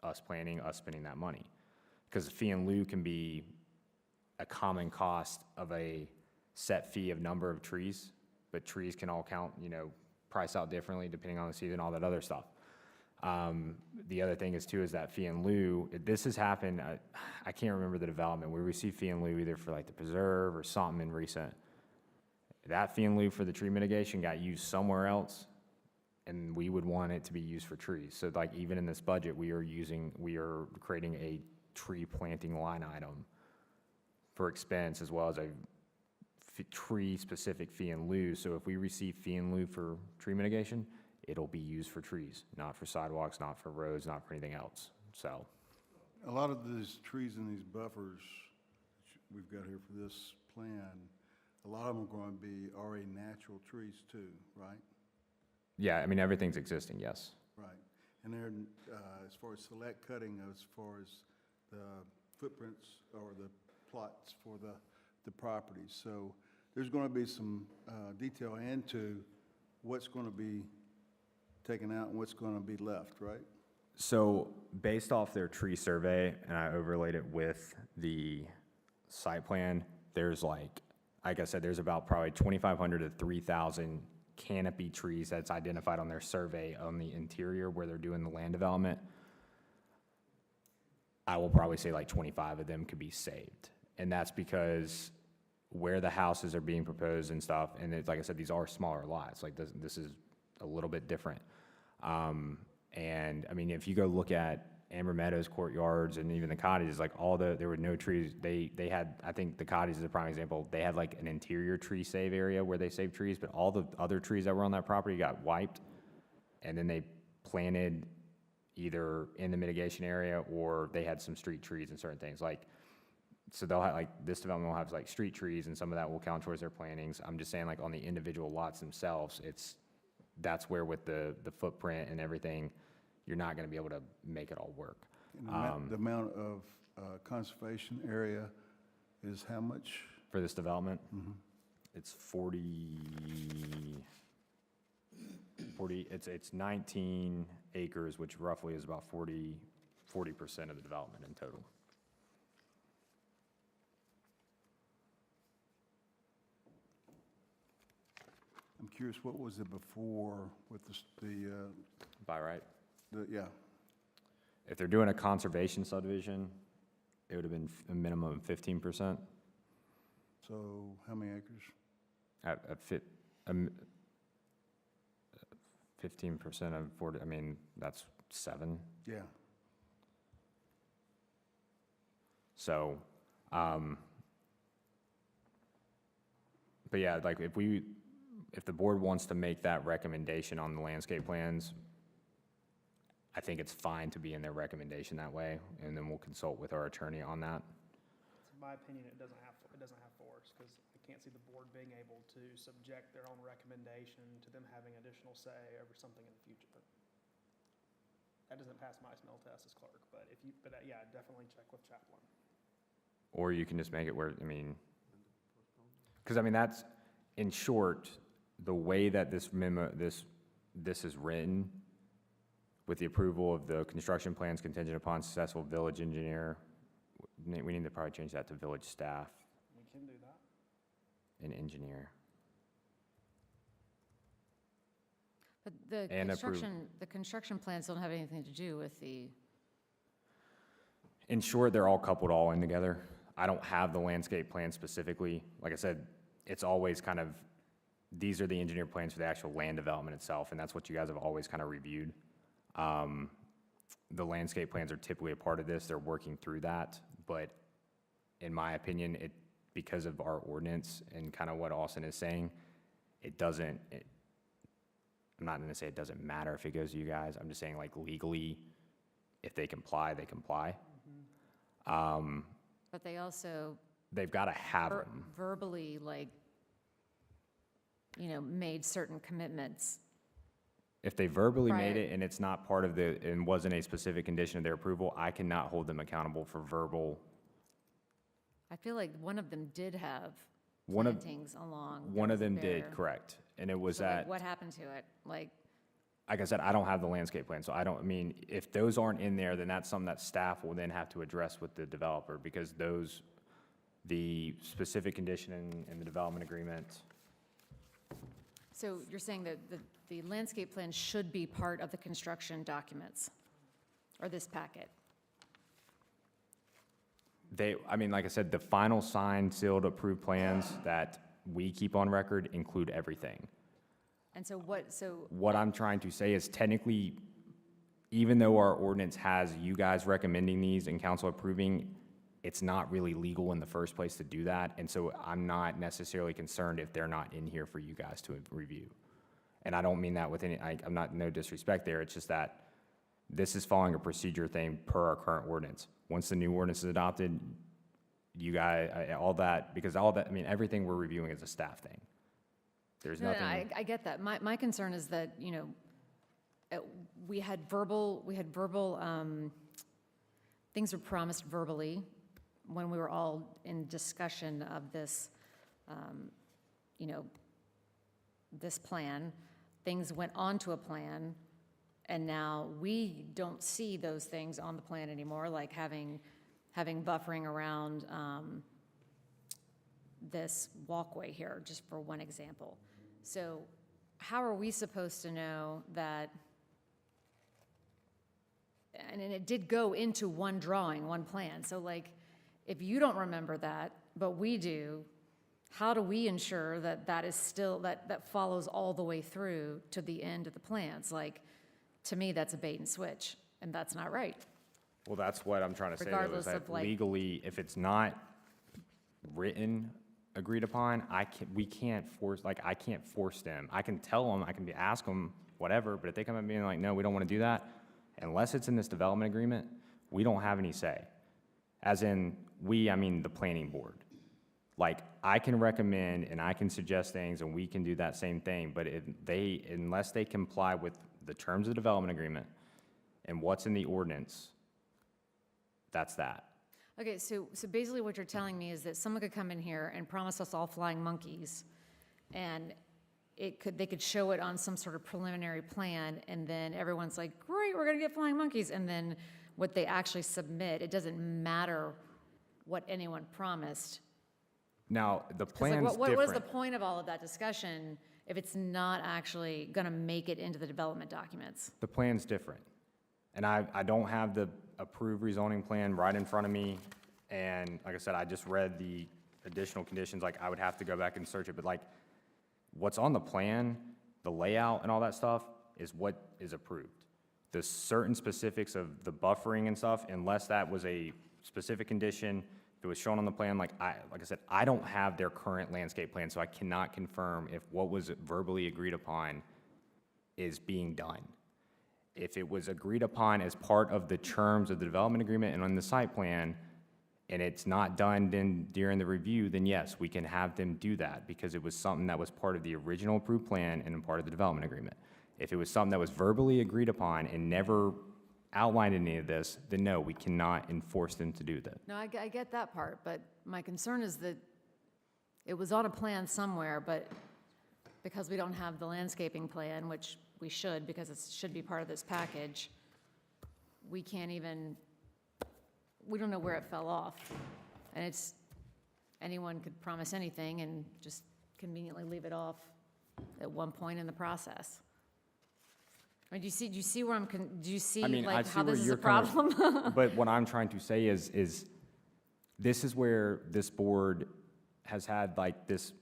us planting, us spending that money. Because fee in lieu can be a common cost of a set fee of number of trees, but trees can all count, you know, price out differently depending on the season, all that other stuff. The other thing is too, is that fee in lieu, this has happened, I can't remember the development, we received fee in lieu either for like the preserve or something in recent. That fee in lieu for the tree mitigation got used somewhere else, and we would want it to be used for trees. So like even in this budget, we are creating a tree planting line item for expense as well as a tree-specific fee in lieu. So if we receive fee in lieu for tree mitigation, it'll be used for trees, not for sidewalks, not for roads, not for anything else. So, A lot of these trees in these buffers we've got here for this plan, a lot of them are going to be already natural trees too, right? yeah, I mean, everything's existing, yes. Right. And they're, as far as select cutting, as far as the footprints or the plots for the properties. So there's going to be some detail into what's going to be taken out and what's going to be left, right? So based off their tree survey, and I overlaid it with the site plan, there's like I said, there's about probably 2,500 to 3,000 canopy trees that's identified on their survey on the interior where they're doing the land development. I will probably say like 25 of them could be saved. And that's because where the houses are being proposed and stuff, and it's, like I said, these are smaller lots. Like this is a little bit different. And I mean, if you go look at Amber Meadows courtyards and even the cottages, like there were no trees. They had, I think the cottage is a prime example. They had like an interior tree save area where they saved trees, but all the other trees that were on that property got wiped. And then they planted either in the mitigation area or they had some street trees and certain things like, so they'll have like, this development will have like street trees and some of that will count towards their plantings. I'm just saying like on the individual lots themselves, that's where with the footprint and everything, you're not gonna be able to make it all work. And the amount of conservation area is how much? For this development, it's it's 19 acres, which roughly is about 40% of the development in total. I'm curious, what was it before with By right? yeah, If they're doing a conservation subdivision, it would have been a minimum of 15%. so how many acres? At 15% of 40, I mean, that's 7. Yeah. So, but yeah, like if the board wants to make that recommendation on the landscape plans, I think it's fine to be in their recommendation that way, and then we'll consult with our attorney on that. In my opinion, it doesn't have force, because I can't see the board being able to subject their own recommendation to them having additional say over something in the future. That doesn't pass my smell test as clerk, but yeah, definitely check with Chaplin. Or you can just make it where, I mean, because I mean, that's, in short, the way that this memo, this is written, with the approval of the construction plans contingent upon successful village engineer, we need to probably change that to village staff We can do that. and engineer. But the And approve. construction plans don't have anything to do with the, In short, they're all coupled all in together. I don't have the landscape plan specifically. Like I said, it's always kind of, these are the engineered plans for the actual land development itself, and that's what you guys have always kind of reviewed. The landscape plans are typically a part of this. They're working through that, but in my opinion, because of our ordinance and kind of what Austin is saying, I'm not gonna say it doesn't matter if it goes to you guys. I'm just saying like legally, if they comply, they comply. but they also They've got to have them. verbally, like, made certain commitments. If they verbally made Prior- it and it's not part of and wasn't a specific condition of their approval, I cannot hold them accountable for verbal. I feel like one of them did have One of- plantings along. One that of them was did, there. correct. And it was So, like, at, what happened to it? Like, like I said, I don't have the landscape plan, so I mean, if those aren't in there, then that's something that staff will then have to address with the developer, because the specific condition in the development agreement, so you're saying that the landscape plan should be part of the construction documents, or this packet? I mean, like I said, the final signed, sealed, approved plans that we keep on record include everything. And so What I'm trying to say is technically, even though our ordinance has you guys recommending these and council approving, it's not really legal in the first place to do that. And so I'm not necessarily concerned if they're not in here for you guys to review. And I don't mean that with I'm not, no disrespect there. It's just that this is following a procedure thing per our current ordinance. Once the new ordinance is adopted, you guys, I mean, everything we're reviewing is a staff thing. There's No, nothing. I get that. My concern is that, we had verbal, things were promised verbally when we were all in discussion of this, this plan. Things went onto a plan, and now we don't see those things on the plan anymore, like having buffering around this walkway here, just for one example. So how are we supposed to know that, and it did go into one drawing, one plan, so like, if you don't remember that, but we do, how do we ensure that that is still, that follows all the way through to the end of the plans? Like, to me, that's a bait and switch, and that's not right. Well, that's what I'm trying to say, though, is Regardless that of, like- legally, if it's not written, agreed upon, we can't force, like, I can't force them. I can tell them, ask them, whatever, but if they come up being like, no, we don't want to do that, unless it's in this development agreement, we don't have any say. As in, we, I mean the planning board. Like, I can recommend and I can suggest things and we can do that same thing, but unless they comply with the terms of the development agreement and what's in the ordinance, that's that. Okay, so basically what you're telling me is that someone could come in here and promise us all flying monkeys, and they could show it on some sort of preliminary plan, and then everyone's like, great, we're gonna get flying monkeys, and then what they actually submit, it doesn't matter what anyone promised. Now, the 'Cause, like, plan's what is the different. point of all of that discussion if it's not actually gonna make it into the development documents? The plan's different. And I don't have the approved rezoning plan right in front of me. And like I said, I just read the additional conditions, like I would have to go back and search it, but like, what's on the plan, the layout and all that stuff is what is approved. The certain specifics of the buffering and stuff, unless that was a specific condition, if it was shown on the plan, like I said, I don't have their current landscape plan, so I cannot confirm if what was verbally agreed upon is being done. If it was agreed upon as part of the terms of the development agreement and on the site plan, and it's not done then during the review, then yes, we can have them do that, because it was something that was part of the original approved plan and part of the development agreement. If it was something that was verbally agreed upon and never outlined any of this, then no, we cannot enforce them to do that. No, I get that part, but my concern is that it was on a plan somewhere, but because we don't have the landscaping plan, which we should, because it should be part of this package, we can't even, we don't know where it fell off. And anyone could promise anything and just conveniently leave it off at one point in the process. I mean, do you see where do you see I mean, I like see how where this is a you're coming- problem? But what I'm trying to say is this is where this board has had like this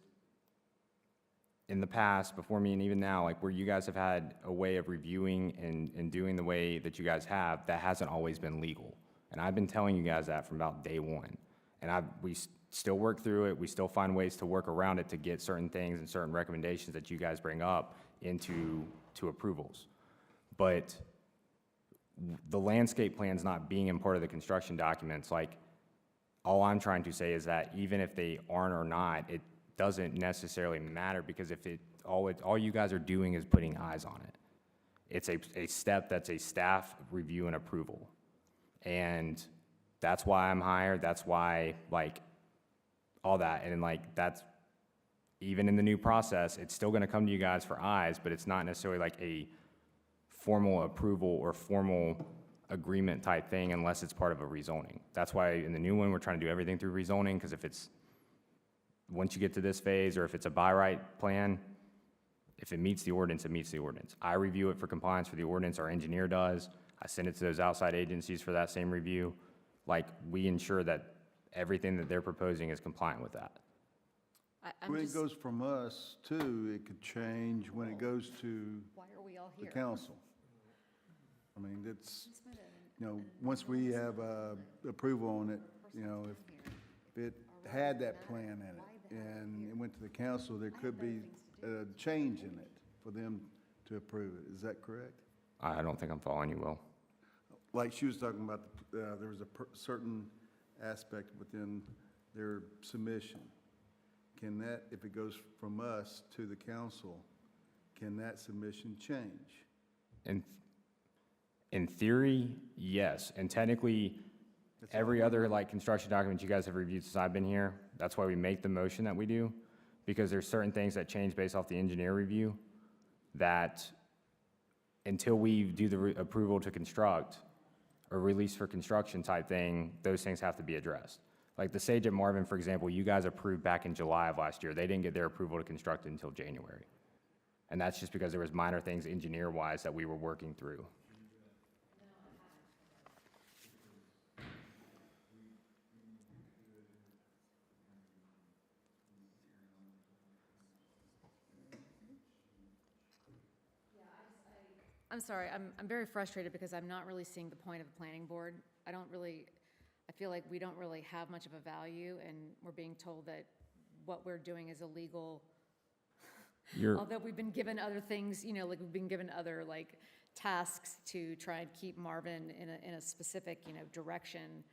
in the past, before me and even now, like where you guys have had a way of reviewing and doing the way that you guys have, that hasn't always been legal. And I've been telling you guys that from about day one. And we still work through it, we still find ways to work around it to get certain things and certain recommendations that you guys bring up into approvals. But the landscape plan's not being in part of the construction documents, like, all I'm trying to say is that even if they aren't or not, it doesn't necessarily matter, because if all you guys are doing is putting eyes on it. It's a step that's a staff review and approval. And that's why I'm hired, that's why, like, all that, and like, that's, even in the new process, it's still gonna come to you guys for eyes, but it's not necessarily like a formal approval or formal agreement type thing unless it's part of a rezoning. That's why in the new one, we're trying to do everything through rezoning, because if it's, once you get to this phase, or if it's a by right plan, if it meets the ordinance, it meets the ordinance. I review it for compliance for the ordinance, our engineer does. I send it to those outside agencies for that same review. Like, we ensure that everything that they're proposing is compliant with that. I'm When it just, goes from us to, it could change when it goes to why are we all the here? council. I mean, it's, once we have approval on it, if it had that plan in it and it went to the council, there could be a change in it for them to approve it. Is that correct? I don't think I'm following you, Will. Like she was talking about, there was a certain aspect within their submission. Can that, if it goes from us to the council, can that submission change? In theory, yes, and technically, every other like construction document you guys have reviewed since I've been here, that's why we make the motion that we do, because there's certain things that change based off the engineer review that until we do the approval to construct or release for construction type thing, those things have to be addressed. Like the Sage at Marvin, for example, you guys approved back in July of last year. They didn't get their approval to construct it until January. And that's just because there was minor things engineer-wise that we were working through. I'm sorry, I'm very frustrated because I'm not really seeing the point of the planning board. I feel like we don't really have much of a value, and we're being told that what we're doing is illegal. Although we've been given other things, like we've been given other like tasks to try and keep Marvin in a specific, direction.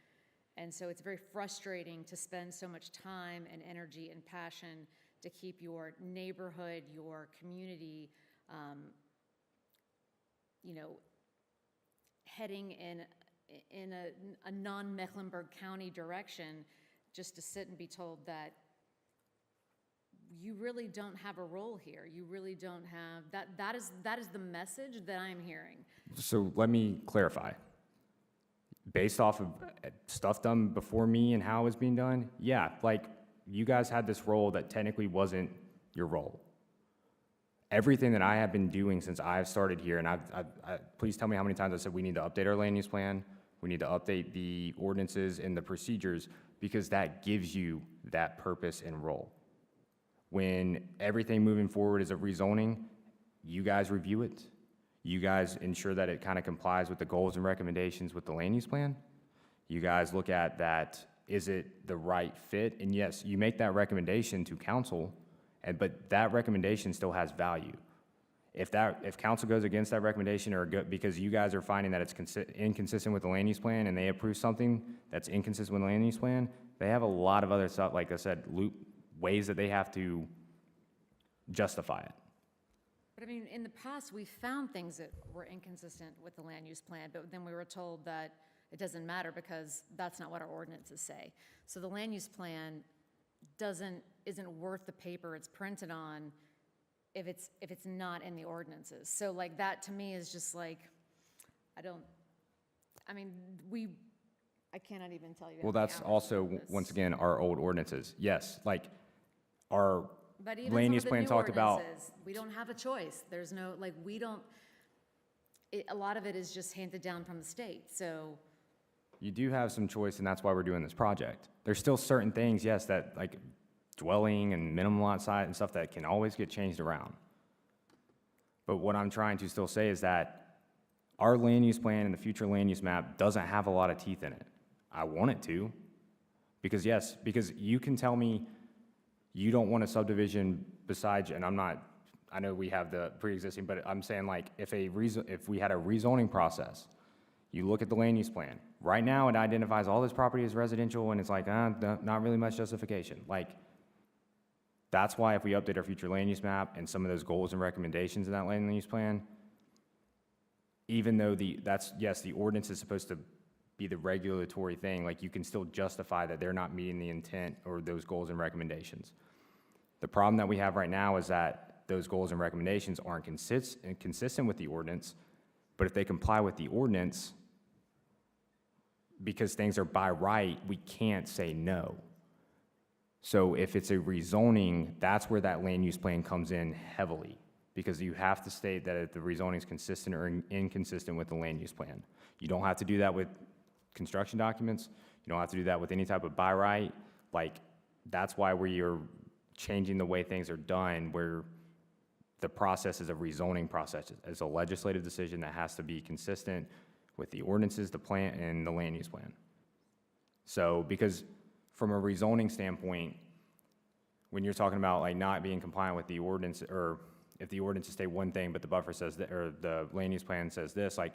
And so it's very frustrating to spend so much time and energy and passion to keep your neighborhood, your community, heading in a non-Mecklenburg County direction, just to sit and be told that you really don't have a role here. You really don't have, that is the message that I'm hearing. So let me clarify. Based off of stuff done before me and how it's being done, yeah, like you guys had this role that technically wasn't your role. Everything that I have been doing since I've started here, and please tell me how many times I said we need to update our land use plan, we need to update the ordinances and the procedures, because that gives you that purpose and role. When everything moving forward is a rezoning, you guys review it. You guys ensure that it kind of complies with the goals and recommendations with the land use plan. You guys look at that, is it the right fit? And yes, you make that recommendation to council, but that recommendation still has value. If council goes against that recommendation because you guys are finding that it's inconsistent with the land use plan and they approve something that's inconsistent with the land use plan, they have a lot of other stuff, like I said, ways that they have to justify it. But I mean, in the past, we found things that were inconsistent with the land use plan, but then we were told that it doesn't matter because that's not what our ordinances say. So the land use plan isn't worth the paper it's printed on if it's not in the ordinances. So like that to me is just like, I cannot even tell you. Well, that's also, once again, our old ordinances. Yes, like our But even land some use of the plan new talked about. ordinances, we don't have a choice. There's no, like, a lot of it is just handed down from the state, so. You do have some choice, and that's why we're doing this project. There's still certain things, yes, that like dwelling and minimum lot size and stuff that can always get changed around. But what I'm trying to still say is that our land use plan and the future land use map doesn't have a lot of teeth in it. I want it to, because you can tell me you don't want a subdivision besides, and I know we have the pre-existing, but I'm saying like if we had a rezoning process, you look at the land use plan. Right now, it identifies all this property as residential, and it's like, not really much justification. Like, that's why if we update our future land use map and some of those goals and recommendations in that land use plan, even though the ordinance is supposed to be the regulatory thing, like you can still justify that they're not meeting the intent or those goals and recommendations. The problem that we have right now is that those goals and recommendations aren't consistent with the ordinance, but if they comply with the ordinance, because things are by right, we can't say no. So if it's a rezoning, that's where that land use plan comes in heavily, because you have to state that if the rezoning is consistent or inconsistent with the land use plan. You don't have to do that with construction documents. You don't have to do that with any type of by right. Like, that's why you're changing the way things are done, where the process is a rezoning process. It's a legislative decision that has to be consistent with the ordinances, the plan, and the land use plan. So, because from a rezoning standpoint, when you're talking about like not being compliant with the ordinance, or if the ordinances say one thing but the buffer says that, or the land use plan says this, like,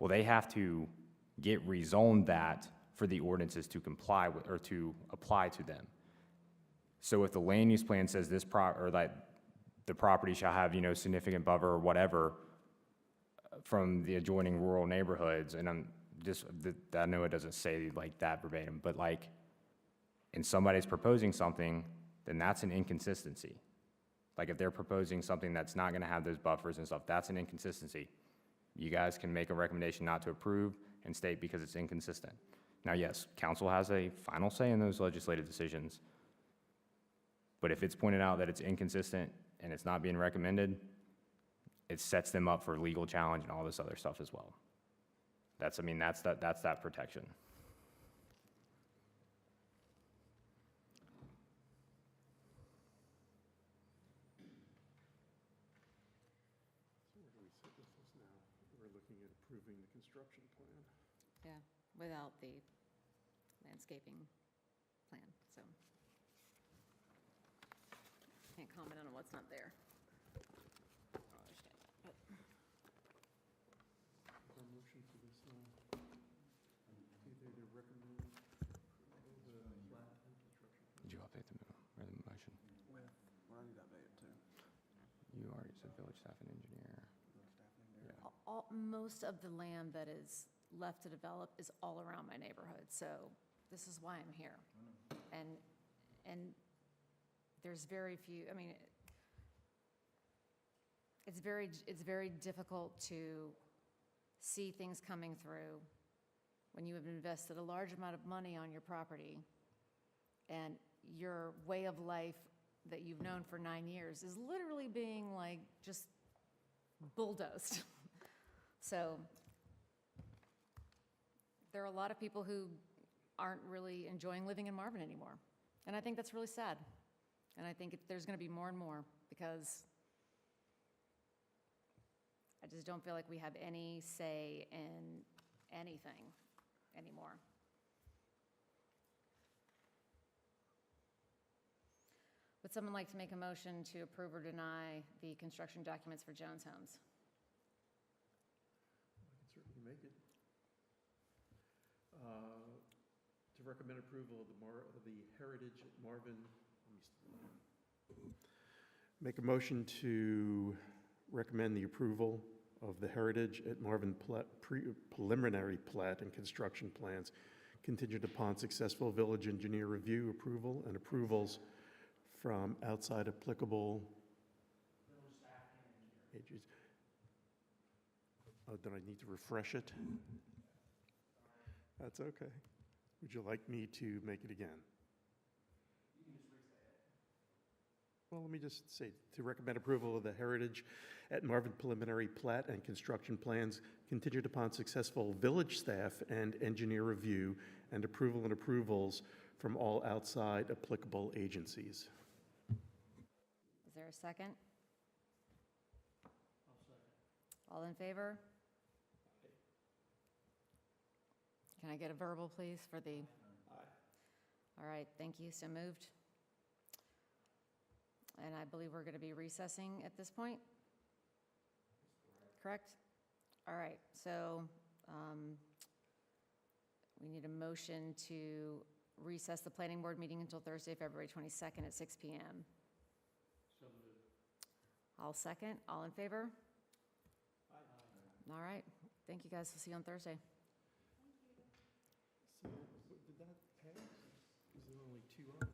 well, they have to get rezoned that for the ordinances to comply with or to apply to them. So if the land use plan says this or that the property shall have, significant buffer or whatever from the adjoining rural neighborhoods, and I know it doesn't say like that verbatim, but like, and somebody's proposing something, then that's an inconsistency. Like if they're proposing something that's not gonna have those buffers and stuff, that's an inconsistency. You guys can make a recommendation not to approve and state because it's inconsistent. Now, yes, council has a final say in those legislative decisions, but if it's pointed out that it's inconsistent and it's not being recommended, it sets them up for legal challenge and all this other stuff as well. That's that protection. we're looking at approving the construction plan. Yeah, without the landscaping plan, so. Can't comment on what's not there. I don't understand that, but. Is our motion for this, either to recommend approval of the plat and construction plan? Did you update the memo or the motion? With, what I need to update it to. You already said village staff and engineer. Yeah. Most of the land that is left to develop is all around my neighborhood, so this is why I'm here. And there's very few, I mean, it's very difficult to see things coming through when you have invested a large amount of money on your property and your way of life that you've known for 9 years is literally being like just bulldozed. So there are a lot of people who aren't really enjoying living in Marvin anymore. And I think that's really sad. And I think there's going to be more and more because I just don't feel like we have any say in anything anymore. Would someone like to make a motion to approve or deny the construction documents for Jones Homes? I can certainly make it. To recommend approval of the Heritage at Marvin. Make a motion to recommend the approval of the Heritage at Marvin preliminary plat and construction plans contingent upon successful village engineer review approval and approvals from outside applicable agencies. Oh, do I need to refresh it? That's okay. Would you like me to make it again? Well, let me just say, to recommend approval of the Heritage at Marvin preliminary plat and construction plans contingent upon successful village staff and engineer review and approval and approvals from all outside applicable agencies. Is there a second? All in favor? Can I get a verbal, please, for the? Aye. All right, thank you, so moved. And I believe we're going to be recessing at this point? Correct? All right, so we need a motion to recess the planning board meeting until Thursday, February 22nd at 6 PM. So moved. I'll second. All in favor? Aye. All right, thank you, guys. We'll see you on Thursday. So, did that pass? Is there only 2 on?